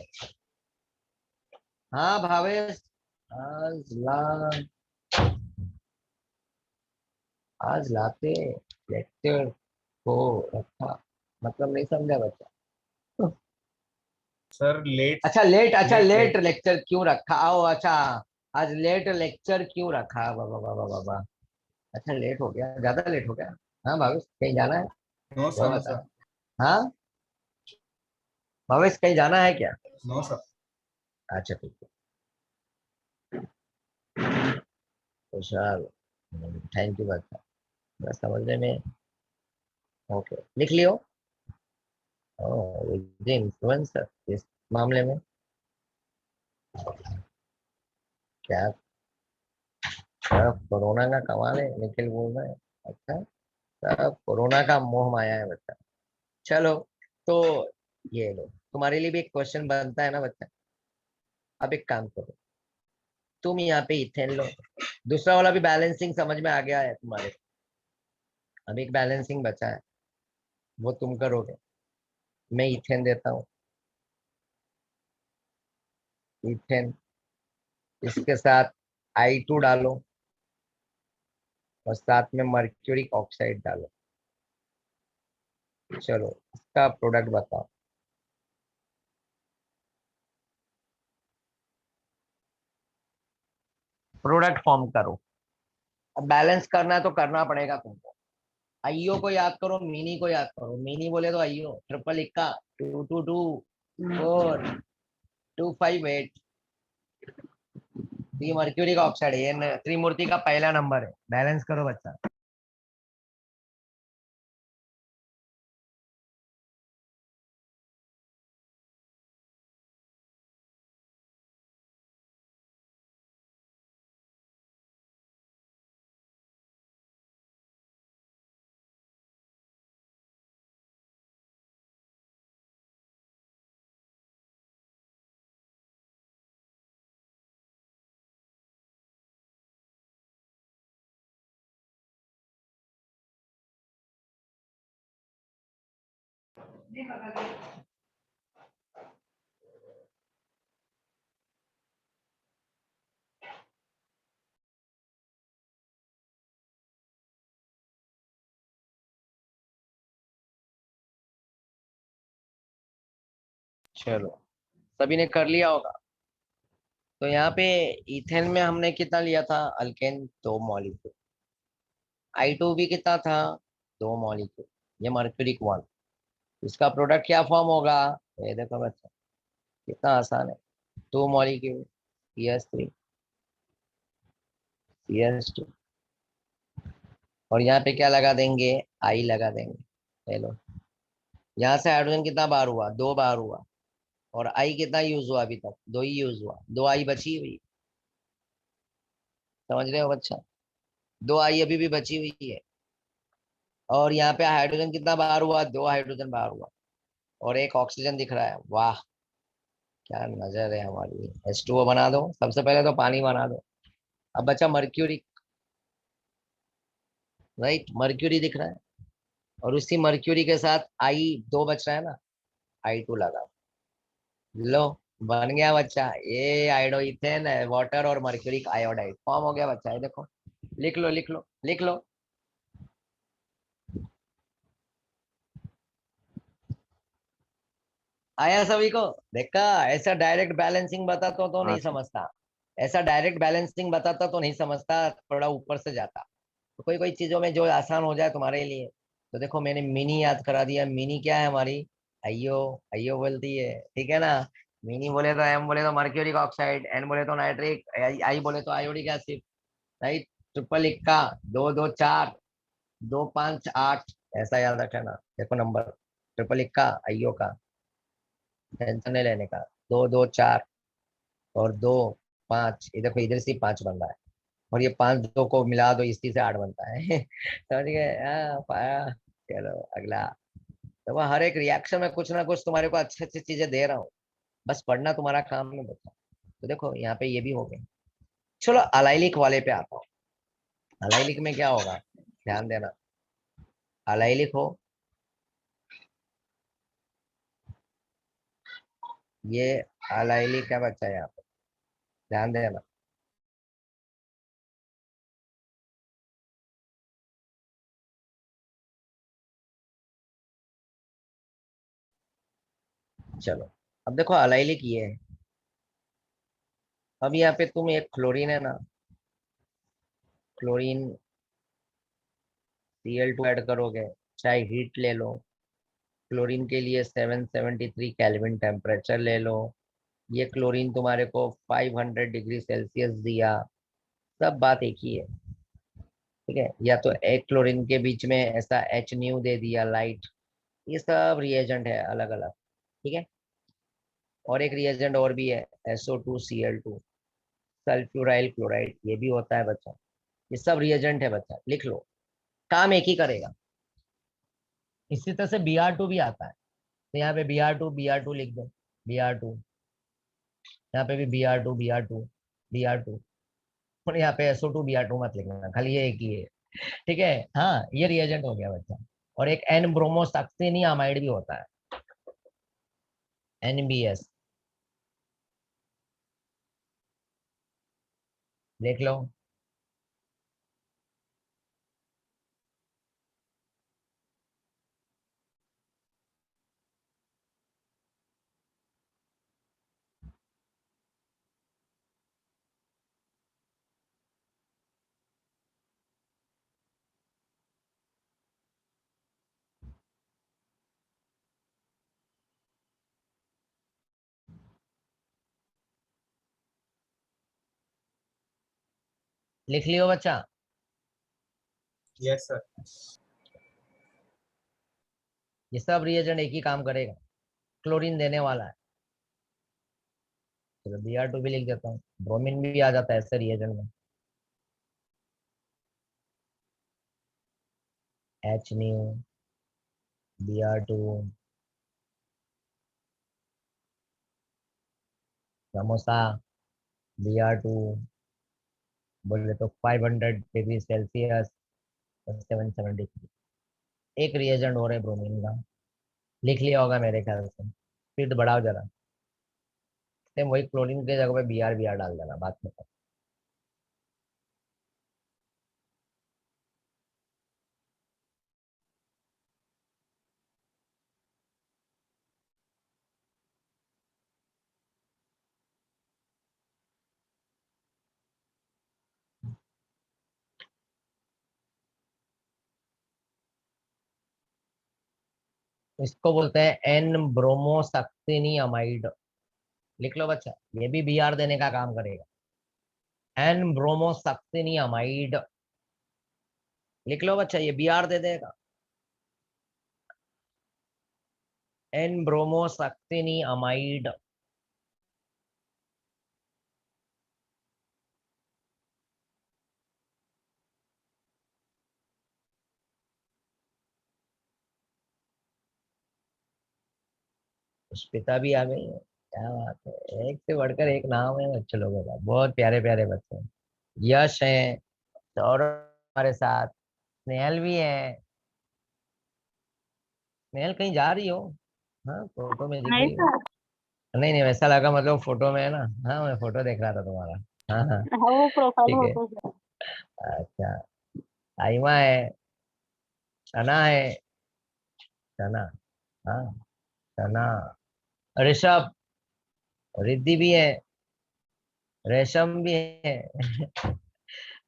हाँ भावेश। आज ला, आज लाते लेक्चर को रखा, मतलब नहीं समझा बच्चा। सर लेट अच्छा लेट, अच्छा लेट लेट लेट लेक्चर क्यों रखा? ओ अच्छा, आज लेट लेक्चर क्यों रखा? बाबा बाबा बाबा। अच्छा लेट हो गया, ज्यादा लेट हो गया। हाँ भावेश कहीं जाना है? नो वो सर, नो बता। सर, हाँ भावेश कहीं जाना है क्या? No sir. अच्छा ठीक है, खुशहाल। थैंक यू बच्चा, बस समझने में। ओके लिख लियो। इन्फ्लुएंसर इस मामले में क्या? सब कोरोना का कमाल है, निखिल बोल रहे हैं। अच्छा, सब कोरोना का मोह माया है बच्चा। चलो तो ये लो, तुम्हारे लिए भी एक क्वेश्चन बनता है ना बच्चा। अब एक काम करो, तुम यहाँ पे इथेन लो। दूसरा वाला भी बैलेंसिंग समझ में आ गया है तुम्हारे। अब एक बैलेंसिंग बचा है, वो तुम करोगे। मैं इथेन देता हूँ, इथेन, इसके साथ I2 डालो और साथ में मर्क्यूरिक ऑक्साइड डालो। चलो इसका प्रोडक्ट बताओ। प्रोडक्ट फॉर्म करो। अब बैलेंस करना है तो करना पड़ेगा तुमको। आईओ को याद करो, मिनी को याद करो। मिनी बोले तो आईओ, ट्रिपल इक्का 222 4 258। ये मर्क्यूरी का ऑक्साइड है, ये त्रिमूर्ति का पहला नंबर है। बैलेंस करो बच्चा। चलो सभी ने कर लिया होगा। तो यहाँ पे इथेन में हमने कितना लिया था? Alkane 2 molecule. I2 भी कितना था? 2 मॉलिक्यूल। ये मर्क्यूरिक 1। इसका प्रोडक्ट क्या फॉर्म होगा? ये देखो बच्चा, कितना आसान है। 2 मॉलिक्यूल CH3 CH2, और यहाँ पे क्या लगा देंगे? I लगा देंगे। हेलो, यहाँ से हाइड्रोजन कितना बार हुआ? 2 बार हुआ। और I कितना यूज हुआ अभी तक? 2 ही यूज हुआ। 2 I बची हुई। समझ रहे हो बच्चा? 2 I अभी भी बची हुई है। और यहाँ पे हाइड्रोजन कितना बाहर हुआ, 2 हाइड्रोजन बाहर हुआ और एक ऑक्सीजन दिख रहा है। वाह, क्या नजर है हमारी। H2O बना दो, सबसे पहले तो पानी बना दो। अब बचा मर्क्यूरी, राइट, मर्क्यूरी दिख रहा है और उसी मर्क्यूरी के साथ I2 बच रहा है ना, I2 लगा। लो, बन गया बच्चा, ये आयोडो इथेन वाटर और मर्क्यूरिक आयोडाइड फॉर्म हो गया बच्चा। ये देखो, लिख लो लिख लो लिख लो। आया सभी को? देखा, ऐसा डायरेक्ट बैलेंसिंग बताता तो हाँ नहीं सर। समझता, ऐसा डायरेक्ट बैलेंसिंग बताता तो नहीं समझता, थोड़ा ऊपर से जाता। तो कोई कोई चीजों में जो आसान हो जाए तुम्हारे लिए। तो देखो, मैंने मिनी याद करा दिया। मिनी क्या है हमारी? आइयो, आइयो बोलती है, ठीक है ना। मिनी बोले तो एम बोले तो मर्क्यूरिक ऑक्साइड, एन बोले तो नाइट्रिक, आई बोले तो आयोडिक एसिड, राइट। ट्रिपल इक्का, 2 2 4, 2 5 8, ऐसा याद रखना। देखो नंबर, ट्रिपल इक्का आइयो का, टेंशन नहीं लेने का। 2 2 4 और 2 5, ये देखो इधर से 5 बन रहा है और ये 5 2 को मिला दो, इसी से 8 बनता है। समझ गए? हाँ, पाया। चलो अगला। तो वह हर एक रिएक्शन में कुछ ना कुछ तुम्हारे को अच्छी अच्छी चीजें दे रहा हूँ, बस पढ़ना तुम्हारा काम में बचा। तो देखो यहाँ पे ये भी हो गए। चलो अलाइलिक वाले पे आता हूँ। अलाइलिक में क्या होगा, ध्यान देना। अलाइलिक हो, ये अलाइलिक क्या बच्चा है यहाँ पे, ध्यान देना। चलो, अब देखो अलाइलिक ये है। अब यहाँ पे तुम एक क्लोरीन है ना, क्लोरीन Cl2 ऐड करोगे, चाहे हीट ले लो। क्लोरीन के लिए 773 केल्विन टेम्परेचर ले लो। ये क्लोरीन तुम्हारे को 500 डिग्री सेल्सियस दिया। सब बात एक ही है, ठीक है। या तो एक क्लोरीन के बीच में ऐसा H न्यू दे दिया लाइट। ये सब रिएजेंट है अलग अलग, ठीक है। और एक रिएजेंट और भी है, SO2Cl2, सल्फ्यूराइल क्लोराइड, ये भी होता है बच्चा। ये सब रिएजेंट है बच्चा, लिख लो, काम एक ही करेगा। इसी तरह से Br2 भी आता है। तो यहाँ पे Br2 लिख दो, Br2। यहाँ पे भी Br2 और यहाँ पे SO2 Br2 मत लिखना, खाली ये एक ही है, ठीक है। हाँ, ये रिएजेंट हो गया बच्चा। और एक एन ब्रोमोसक्सिनियामाइड भी होता है, NBS, लिख लो। लिख लियो बच्चा। Yes sir. ये सब रिएजेंट एक ही काम करेगा, क्लोरीन देने वाला है। चलो Br2 भी लिख देता हूँ, ब्रोमीन भी आ जाता है ऐसे रिएजेंट में। H new, Br2, samosa, Br2 बोले तो 500 डिग्री सेल्सियस, 773। एक रिएजेंट हो रहा है ब्रोमीन का, लिख लिया होगा मेरे ख्याल से। स्पीड बढ़ाओ जरा, सेम वही क्लोरीन के जगह पे Br डाल देना, बात में। इसको बोलते हैं एन ब्रोमोसक्सिनियामाइड, लिख लो बच्चा। ये भी Br देने का काम करेगा, एन ब्रोमोसक्सिनियामाइड, लिख लो बच्चा, ये Br दे देगा। एन ब्रोमोसक्सिनियामाइड, पुष्पिता भी आ गई है, क्या बात है, एक से बढ़कर एक नाम है बच्चे लोगों का, बहुत प्यारे प्यारे बच्चे हैं। यश है, सौरभ हमारे साथ, स्नेहल भी है। स्नेहल कहीं जा रही हो? हाँ फोटो में दिख नहीं रही हो। सर, नहीं नहीं वैसा लगा, मतलब फोटो में है ना। हाँ मैं फोटो देख रहा था तुम्हारा। हाँ हाँ वो प्रोफाइल ठीक है। Photo sir. अच्छा, आइमा है, सना है, सना, हाँ सना, ऋषभ, रिद्धि भी है, रेशम भी है।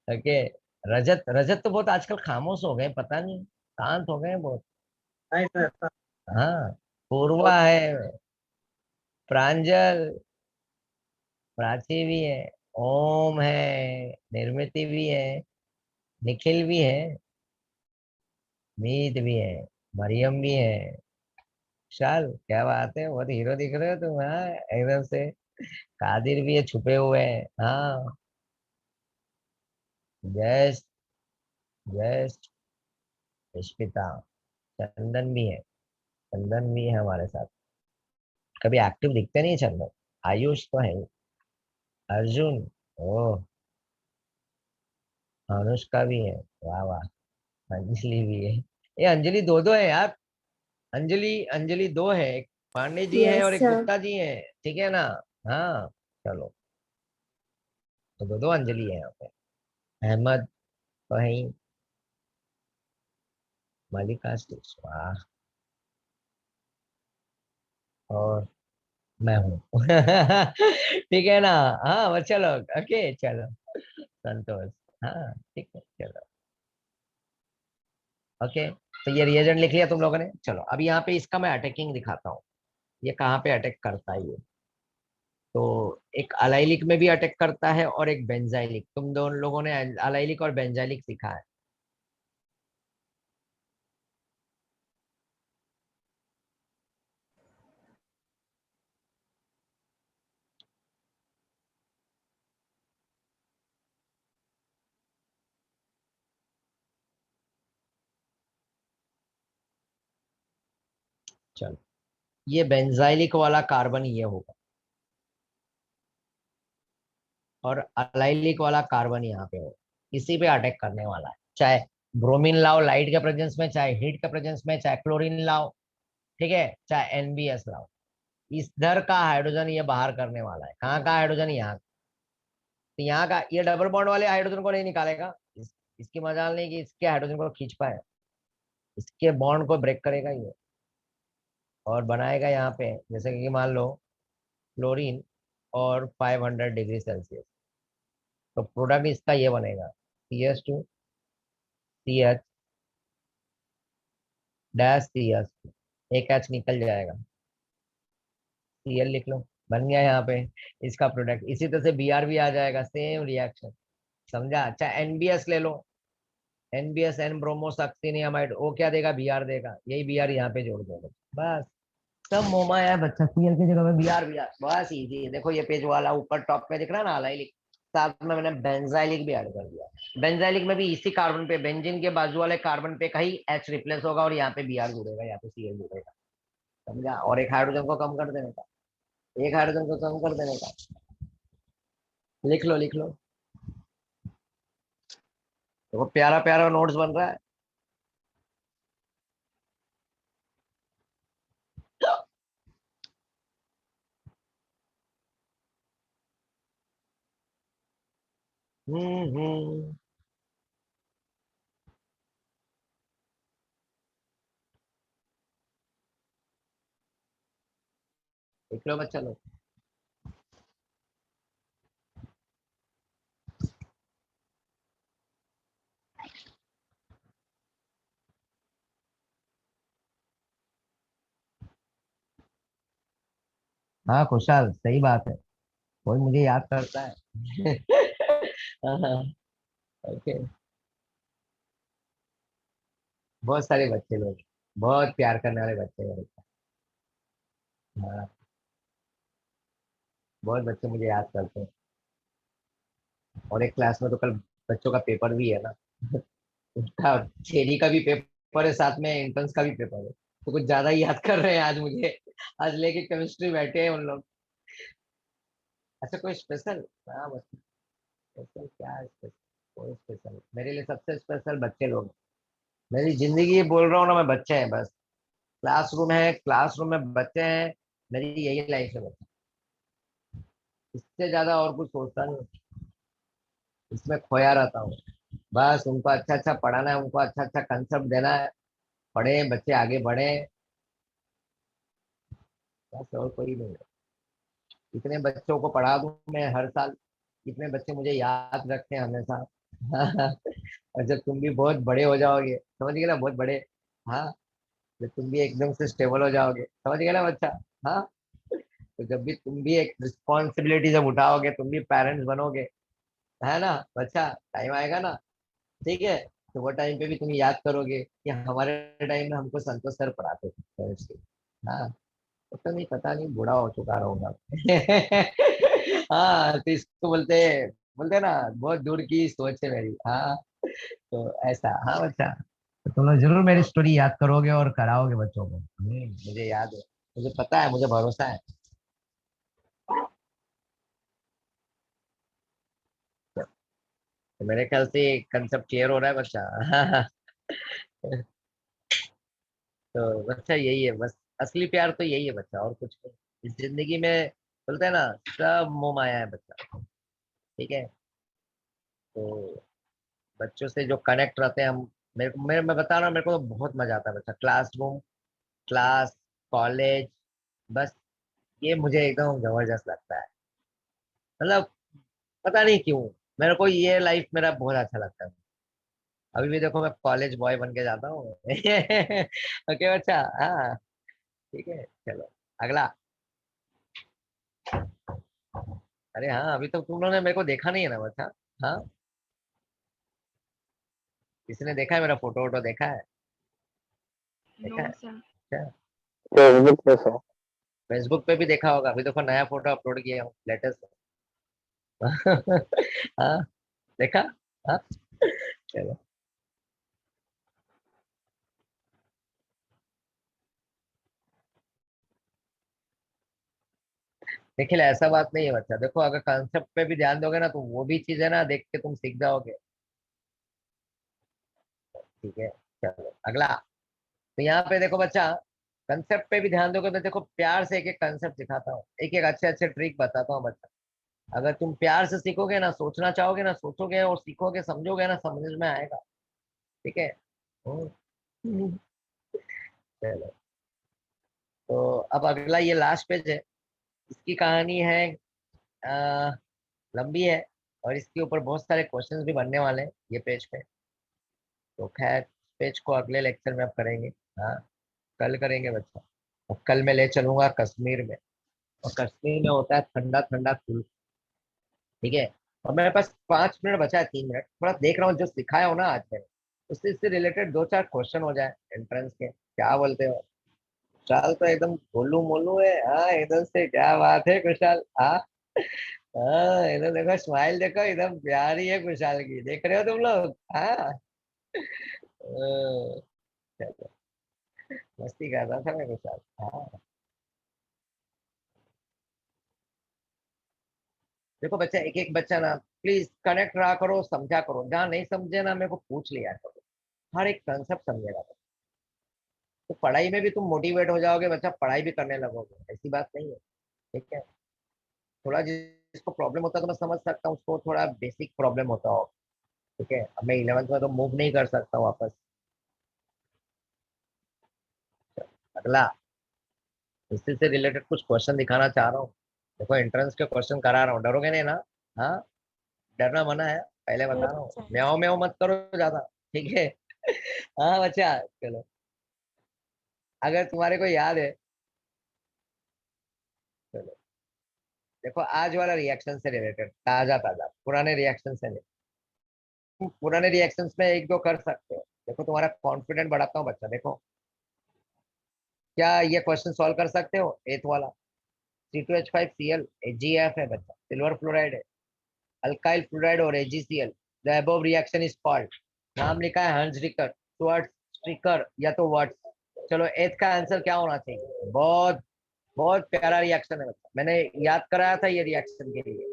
ओके, रजत, रजत तो बहुत आजकल खामोश हो गए, पता नहीं शांत हो गए बहुत। नहीं सर। हाँ, पूर्वा है, प्रांजल, प्राची भी है, ओम है, निर्मिति भी है, निखिल भी है, मीत भी है, मरियम भी है। चल क्या बात है, बहुत हीरो दिख रहे हो तुम, हाँ एकदम से। कादिर भी है, छुपे हुए हैं, हाँ। जयेश, जयेश, पुष्पिता, चंदन भी है, चंदन भी है हमारे साथ। कभी एक्टिव दिखते नहीं चंदन। आयुष तो है ही। अर्जुन, ओह, अनुष्का भी है, वाह वाह। अंजलि भी है, ये अंजलि दो दो है यार। अंजलि, अंजलि दो है, एक पांडे जी हैं यस और एक सर। गुप्ता जी हैं, ठीक है ना। हाँ चलो, तो दो दो अंजलि है यहाँ पे। अहमद फहीम, मलिका स्टिच, वाह। और मैं हूँ। ठीक है ना। हाँ बच्चा लोग, ओके चलो, संतोष, हाँ ठीक है चलो, ओके। तो ये रिएजेंट लिख लिया तुम लोगों ने, चलो अब यहाँ पे इसका मैं अटैकिंग दिखाता हूँ, ये कहाँ पे अटैक करता है ये। तो एक अलाइलिक में भी अटैक करता है और एक बेंजाइलिक, तुम दोनों लोगों ने अलाइलिक और बेंजाइलिक सीखा है। चलो, ये बेंजाइलिक वाला कार्बन ये होगा, और अलाइलिक वाला कार्बन यहाँ पे होगा, इसी पे अटैक करने वाला है। चाहे ब्रोमीन लाओ लाइट के प्रेजेंस में, चाहे हीट के प्रेजेंस में, चाहे क्लोरीन लाओ, ठीक है, चाहे एनबीएस लाओ, इधर का हाइड्रोजन ये बाहर करने वाला है। कहाँ का हाइड्रोजन, यहाँ। तो यहाँ का ये डबल बॉन्ड वाले हाइड्रोजन को नहीं निकालेगा, इसकी मजाल नहीं कि इसके हाइड्रोजन को खींच पाए, इसके बॉन्ड को ब्रेक करेगा ये, और बनाएगा यहाँ पे, जैसे कि मान लो क्लोरीन और 500 डिग्री सेल्सियस, तो प्रोडक्ट इसका ये बनेगा, CH2CH डैश CH, एक एच निकल जाएगा, Cl लिख लो, बन गया यहाँ पे इसका प्रोडक्ट। इसी तरह से Br भी आ जाएगा, सेम रिएक्शन, समझा। अच्छा एनबीएस ले लो, एनबीएस एन ब्रोमोसक्सिनियामाइड, वो क्या देगा, Br देगा, यही Br यहाँ पे जोड़ दोगे, बस। सब मोमा है बच्चा, Cl की जगह में Br, बस इजी है। देखो ये पेज वाला ऊपर टॉप में दिख रहा है ना अलाइलिक, साथ में मैंने बेंजाइलिक भी ऐड कर दिया। बेंजाइलिक में भी इसी कार्बन पे, बेंजीन के बाजू वाले कार्बन पे कहीं H रिप्लेस होगा और यहाँ पे Br जुड़ेगा, यहाँ पे Cl जुड़ेगा, समझा। और एक हाइड्रोजन को कम कर देने का, एक हाइड्रोजन को कम कर देने का, लिख लो लिख लो। देखो प्यारा प्यारा नोट्स बन रहा है। हम्म। लिख लो बच्चा लोग। हाँ खुशहाल, सही बात है, कोई मुझे याद करता है। हाँ, ओके। बहुत सारे बच्चे लोग, बहुत प्यार करने वाले बच्चे हैं। हाँ, बहुत बच्चे मुझे याद करते हैं, और एक क्लास में तो कल बच्चों का पेपर भी है ना। उसका थ्योरी का भी पेपर है, साथ में एंट्रेंस का भी पेपर है, तो कुछ ज्यादा ही याद कर रहे हैं आज मुझे। आज लेके केमिस्ट्री बैठे हैं उन लोग। अच्छा कोई स्पेशल? हाँ बस स्पेशल क्या है स्पेशल? कोई स्पेशल मेरे लिए सबसे स्पेशल बच्चे लोग हैं। मेरी जिंदगी ये बोल रहा हूँ ना मैं, बच्चे हैं बस। क्लासरूम है, क्लासरूम में बच्चे हैं, मेरी यही लाइफ है बच्चे। इससे ज्यादा और कुछ सोचता नहीं, इसमें खोया रहता हूँ। बस उनको अच्छा अच्छा पढ़ाना है, उनको अच्छा अच्छा कंसेप्ट देना है, पढ़े बच्चे आगे बढ़े, बस और कोई नहीं है। इतने बच्चों को पढ़ा दूं मैं हर साल, इतने बच्चे मुझे याद रखते हैं हमेशा। और जब तुम भी बहुत बड़े हो जाओगे, समझ गए ना, बहुत बड़े, हाँ, जब तुम भी एकदम से स्टेबल हो जाओगे, समझ गए ना बच्चा, हाँ, तो जब भी तुम भी एक रिस्पॉन्सिबिलिटी जब उठाओगे, तुम भी पेरेंट्स बनोगे, है ना बच्चा, टाइम आएगा ना, ठीक है, तो वो टाइम पे भी तुम याद करोगे कि हमारे टाइम में हमको संतोष सर पढ़ाते थे chemistry। हाँ, पता नहीं बूढ़ा हो चुका रहूंगा। हाँ, तो इसको बोलते हैं ना, बहुत दूर की सोच है मेरी, हाँ, तो ऐसा, हाँ बच्चा, तो तुम लोग जरूर मेरी स्टोरी याद करोगे और कराओगे बच्चों को। मुझे याद है, मुझे पता है, मुझे भरोसा है। तो मेरे ख्याल से कंसेप्ट क्लियर हो रहा है बच्चा। तो बच्चा यही है बस, असली प्यार तो यही है बच्चा, और कुछ नहीं इस जिंदगी में। बोलते हैं ना, सब मोह माया है बच्चा, ठीक है। तो बच्चों से जो कनेक्ट रहते हैं हम, मैं बता रहा हूँ, मेरे को तो बहुत मजा आता है बच्चा, क्लासरूम, क्लास, कॉलेज, बस ये मुझे एकदम जबरदस्त लगता है। मतलब पता नहीं क्यों, मेरे को ये लाइफ मेरा बहुत अच्छा लगता है। अभी भी देखो मैं कॉलेज बॉय बन के जाता हूँ। ओके बच्चा, हाँ, ठीक है, चलो अगला। अरे हाँ, अभी तो तुम लोगों ने मेरे को देखा नहीं है ना बच्चा, हाँ, किसी ने देखा है मेरा फोटो वोटो देखा है? देखा नो है? सर। अच्छा, फेसबुक पे सर। फेसबुक पे भी देखा होगा, अभी देखो नया फोटो अपलोड किया हूँ, लेटेस्ट। हाँ, देखा, हाँ, चलो। देखिए ऐसा बात नहीं है बच्चा, देखो अगर कंसेप्ट पे भी ध्यान दोगे ना, तो वो भी चीज है ना, देख के तुम सीख जाओगे, ठीक है, चलो अगला। तो यहाँ पे देखो बच्चा, कंसेप्ट पे भी ध्यान दोगे तो देखो, प्यार से एक एक कंसेप्ट सिखाता हूँ, एक एक अच्छे अच्छे ट्रिक बताता हूँ बच्चा। अगर तुम प्यार से सीखोगे ना, सोचना चाहोगे ना, सोचोगे और सीखोगे, समझोगे ना, समझ में आएगा, ठीक है। हम्म, चलो, तो अब अगला ये लास्ट पेज है, इसकी कहानी है, आ, लंबी है, और इसके ऊपर बहुत सारे क्वेश्चंस भी बनने वाले हैं ये पेज पे। तो खैर, पेज को अगले लेक्चर में अब करेंगे, हाँ, कल करेंगे बच्चा। और कल मैं ले चलूंगा कश्मीर में, और कश्मीर में होता है ठंडा ठंडा कुल्फी, ठीक है। और मेरे पास 5 मिनट बचा है, 3 मिनट, थोड़ा देख रहा हूँ जो सिखाया हो ना आज मैंने, उससे इससे रिलेटेड दो चार क्वेश्चन हो जाए एंट्रेंस के, क्या बोलते हो? कुशाल तो एकदम गोलू मोलू है, हाँ एकदम से, क्या बात है कुशाल, हाँ, हाँ एकदम, देखो स्माइल देखो, एकदम प्यारी है कुशाल की, देख रहे हो तुम लोग, हाँ, चलो, मस्ती कर रहा था मैं कुशाल, हाँ। देखो बच्चा, एक एक बच्चा ना, प्लीज कनेक्ट रहा करो, समझा करो, जहाँ नहीं समझे ना मेरे को पूछ लिया करो, हर एक कंसेप्ट समझेगा बच्चा। तो पढ़ाई में भी तुम मोटिवेट हो जाओगे बच्चा, पढ़ाई भी करने लगोगे, ऐसी बात नहीं है, ठीक है। थोड़ा जिसको प्रॉब्लम होता है तो मैं समझ सकता हूँ, उसको थोड़ा बेसिक प्रॉब्लम होता हो, ठीक है। अब मैं 11th में तो मूव नहीं कर सकता हूँ वापस। अगला, इसी से रिलेटेड कुछ क्वेश्चन दिखाना चाह रहा हूँ। देखो एंट्रेंस के क्वेश्चन करा रहा हूँ, डरोगे नहीं ना? हाँ, डरना मना है, पहले बता रहा हूँ, म्याओ म्याओ मत करो ज्यादा, ठीक है। हाँ बच्चा, चलो, अगर तुम्हारे को याद है, चलो, देखो आज वाला रिएक्शन से रिलेटेड, ताजा ताजा, पुराने रिएक्शन से नहीं, तुम पुराने रिएक्शंस में एक दो कर सकते हो, देखो तुम्हारा कॉन्फिडेंट बढ़ाता हूँ बच्चा, देखो क्या ये क्वेश्चन सॉल्व कर सकते हो? एथ वाला, C2H5Cl AgF है बच्चा, सिल्वर फ्लोराइड है, अल्काइल फ्लोराइड और AgCl, the above reaction is called, नाम लिखा है हंस स्ट्रिकर, स्ट्रिकर या तो व्हाट्स। चलो एथ का आंसर क्या होना चाहिए? बहुत बहुत प्यारा रिएक्शन है बच्चा, मैंने याद कराया था ये रिएक्शन के लिए।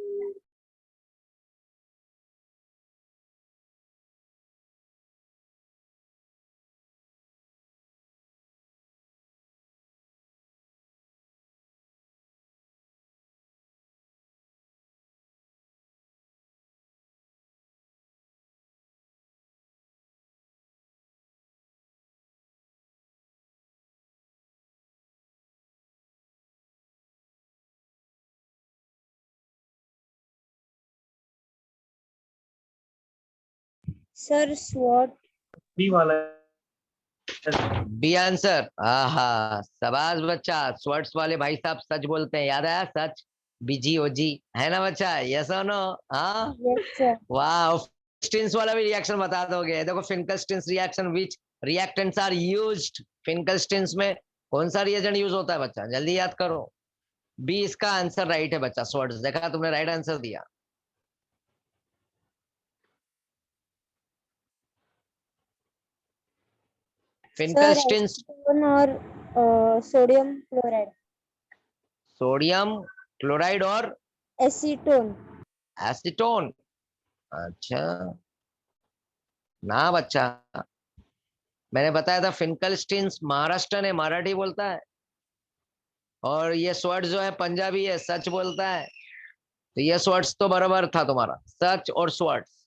सर स्वॉट बी आंसर। हाँ, शाबाश बच्चा, स्वर्ट्स वाले भाई साहब सच बोलते हैं, याद आया सच, बीजी ओजी, है ना बच्चा, यस और नो? हाँ, यस सर। वाह। स्टिन्स वाला भी रिएक्शन बता दोगे? देखो, Finkelstein's reaction which reactants are used, Finkelstein's में कौन सा रिएजेंट यूज होता है बच्चा, जल्दी याद करो। बी इसका आंसर राइट है बच्चा, स्वर्ट्स, देखा तुमने राइट आंसर दिया। सर फिंकलस्टीन्स, एसीटोन और सोडियम क्लोराइड। सोडियम क्लोराइड और एसीटोन। एसीटोन। अच्छा, ना बच्चा, मैंने बताया था फिंकलस्टीन्स महाराष्ट्र ने मराठी बोलता है, और ये स्वर्ड जो है पंजाबी है, सच बोलता है। तो ये स्वर्ड्स तो बराबर था तुम्हारा, सच और स्वर्ड्स।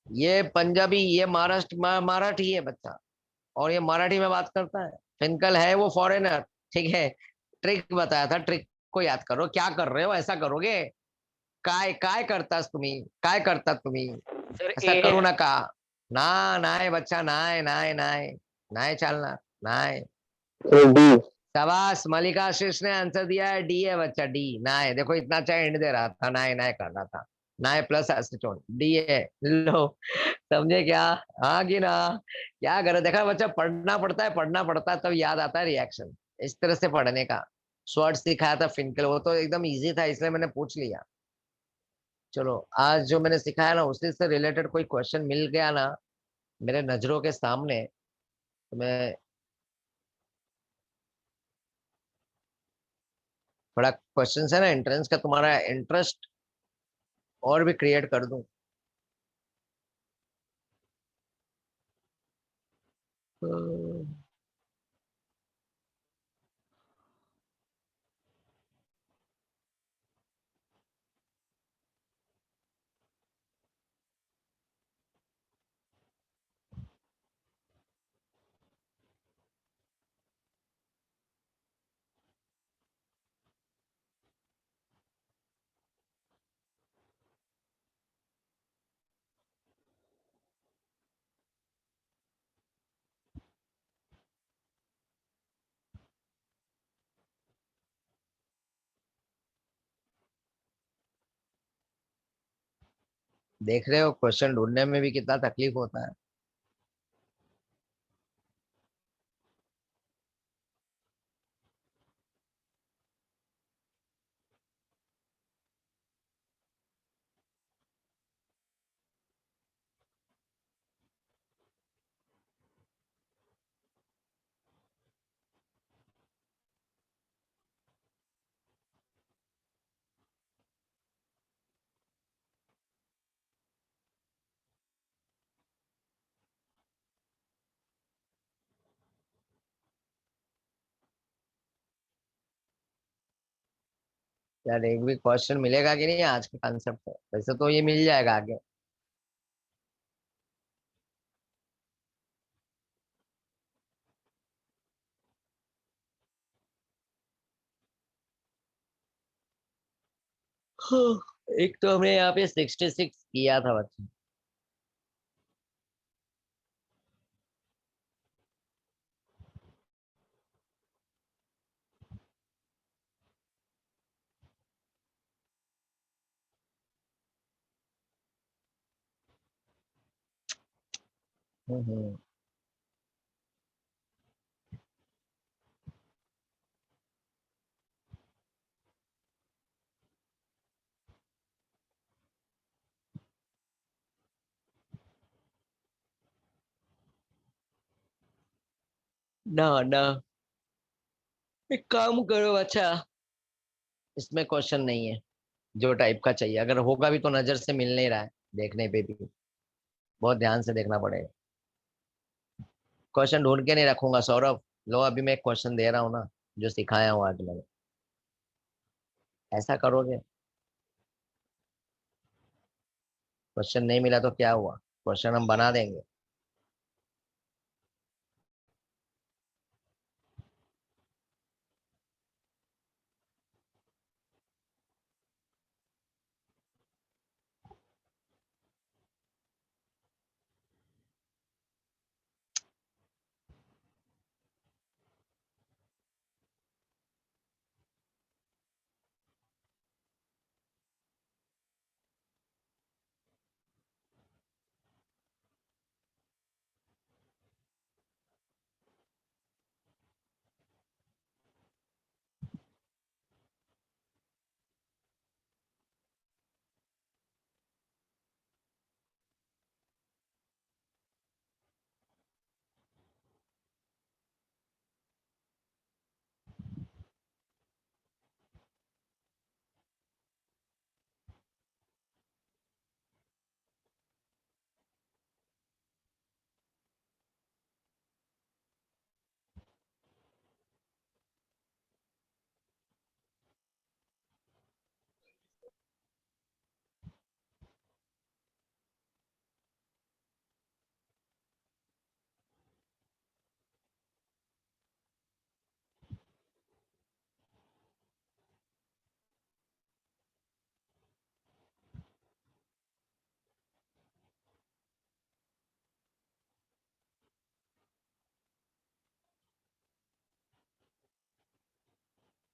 ये पंजाबी, ये महाराष्ट्र मराठी है बच्चा, और ये मराठी में बात करता है। फिंकल है वो फॉरेनर, ठीक है। ट्रिक बताया था, ट्रिक को याद करो। क्या कर रहे हो, ऐसा करोगे? काय काय करतास तुम्ही, काय करतात तुम्ही? सर ऐसा ए करू है। नका। ना, नाय बच्चा, नाय नाय नाय, नाय चालना, नाय। शाबाश, मलिका आशीष ने आंसर दिया है, डी है बच्चा, डी, नाय। देखो इतना अच्छा एंड दे रहा था, नाय नाय कर रहा था, नाय प्लस एसीटोन, डी है। लो, समझे क्या? हाँ कि ना? क्या करे, देखा बच्चा, पढ़ना पड़ता है, पढ़ना पड़ता है, तब याद आता है रिएक्शन, इस तरह से पढ़ने का। शॉर्ट सिखाया था फिंकल, वो तो एकदम इजी था, इसलिए मैंने पूछ लिया। चलो, आज जो मैंने सिखाया ना, उसी से रिलेटेड कोई क्वेश्चन मिल गया ना मेरे नजरों के सामने, तो मैं थोड़ा क्वेश्चन है ना एंट्रेंस का, तुम्हारा इंटरेस्ट और भी क्रिएट कर दूं। देख रहे हो, क्वेश्चन ढूंढने में भी कितना तकलीफ होता है। यार, एक भी क्वेश्चन मिलेगा कि नहीं आज के कॉन्सेप्ट से? वैसे तो ये मिल जाएगा आगे। एक तो हमने यहाँ पे 66 किया था बच्चे। हम्म। ना ना, एक काम करो अच्छा, इसमें क्वेश्चन नहीं है जो टाइप का चाहिए, अगर होगा भी तो नजर से मिल नहीं रहा है, देखने पे भी बहुत ध्यान से देखना पड़ेगा। क्वेश्चन ढूंढ के नहीं रखूंगा सौरभ। लो अभी मैं एक क्वेश्चन दे रहा हूँ ना, जो सिखाया हूँ आज मैंने, ऐसा करोगे। क्वेश्चन नहीं मिला तो क्या हुआ, क्वेश्चन हम बना देंगे।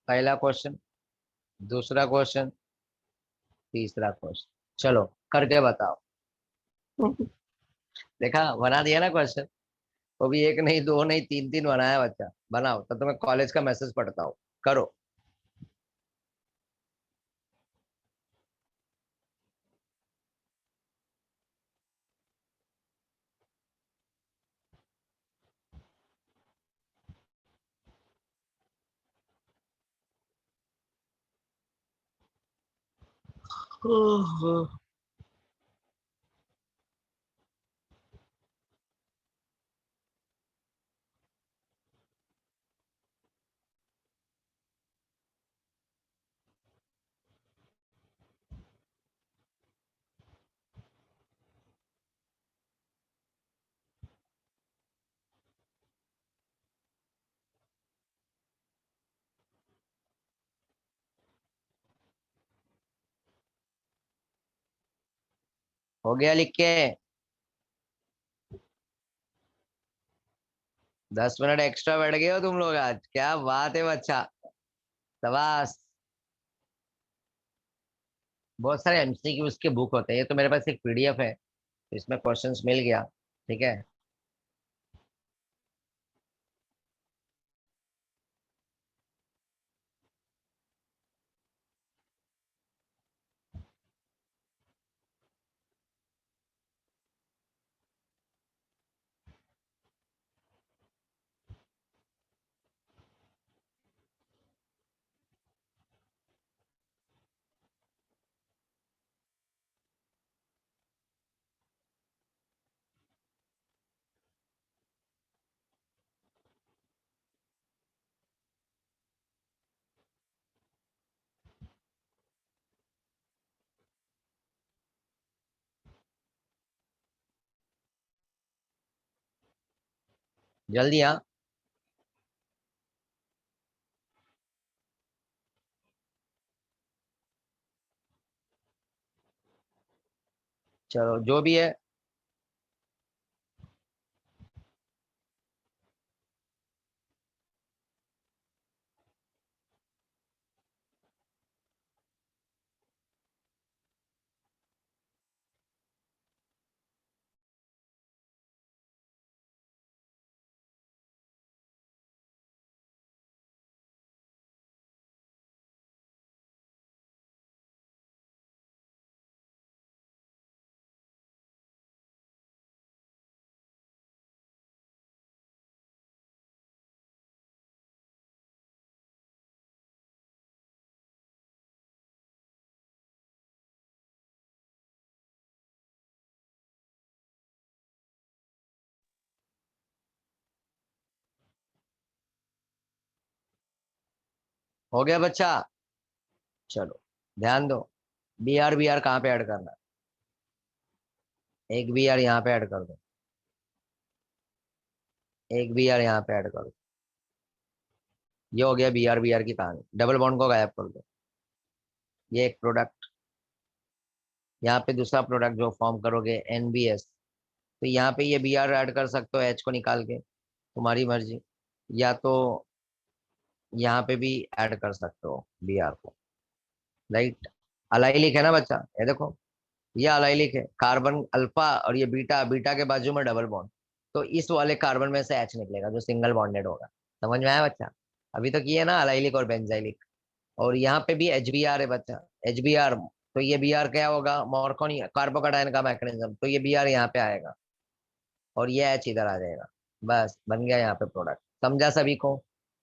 पहला क्वेश्चन, दूसरा क्वेश्चन, तीसरा क्वेश्चन, चलो करके बताओ। देखा, बना दिया ना क्वेश्चन। वो भी एक नहीं, दो नहीं, तीन तीन बनाया बच्चा। बनाओ तो मैं कॉलेज का मैसेज पढ़ता हूँ, करो। हो गया लिख के। 10 मिनट एक्स्ट्रा बैठ गए हो तुम लोग आज, क्या बात है बच्चा, शाबाश। बहुत सारे एमसीक्यूज के बुक होते हैं, ये तो मेरे पास एक पीडीएफ है, तो इसमें क्वेश्चंस मिल गया। ठीक है। जल्दी हाँ। चलो जो भी है। हो गया बच्चा? चलो ध्यान दो, बी आर कहाँ पे ऐड करना है? एक बी आर यहाँ पे ऐड कर दो, एक बी आर यहाँ पे ऐड कर दो। ये हो गया बी आर की कहानी। डबल बॉन्ड को गायब कर दो। ये एक प्रोडक्ट, यहाँ पे दूसरा प्रोडक्ट जो फॉर्म करोगे NBS, तो यहाँ पे ये बी आर ऐड कर सकते हो H को निकाल के, तुम्हारी मर्जी। या तो यहाँ पे भी ऐड कर सकते हो बी आर को, राइट। अलाइलिक है ना बच्चा, ये देखो, ये अलाइलिक है, कार्बन अल्फा और ये बीटा, बीटा के बाजू में डबल बॉन्ड, तो इस वाले कार्बन में से H निकलेगा जो सिंगल बॉन्डेड होगा। समझ में आया बच्चा? अभी तो किए ना अलाइलिक और बेंजाइलिक। और यहाँ पे भी HBr है बच्चा, HBr, तो ये Br क्या होगा? मॉर्कोनी कार्बोकैटायन का मैकेनिज्म, तो ये Br यहाँ पे आएगा और ये H इधर आ जाएगा। बस बन गया यहाँ पे प्रोडक्ट। समझा सभी को?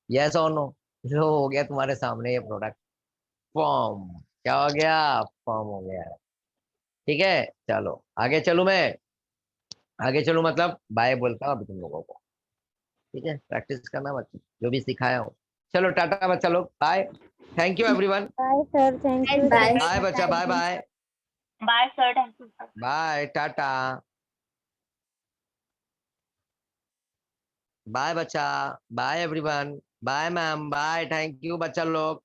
यस और नो? जो हो गया तुम्हारे सामने ये प्रोडक्ट फॉर्म। क्या हो गया? फॉर्म हो गया। ठीक है, चलो आगे चलूं मैं, आगे चलूं मतलब बाय बोलता हूँ अभी तुम लोगों को। ठीक है, प्रैक्टिस करना बच्चे, जो भी सिखाया हो। चलो टाटा बच्चा लोग, bye, thank you everyone. Bye sir, thank you. Bye bye बच्चा, bye bye, bye sir, thank you. Bye tata, bye बच्चा, bye everyone, bye ma'am, bye, thank you बच्चा लोग।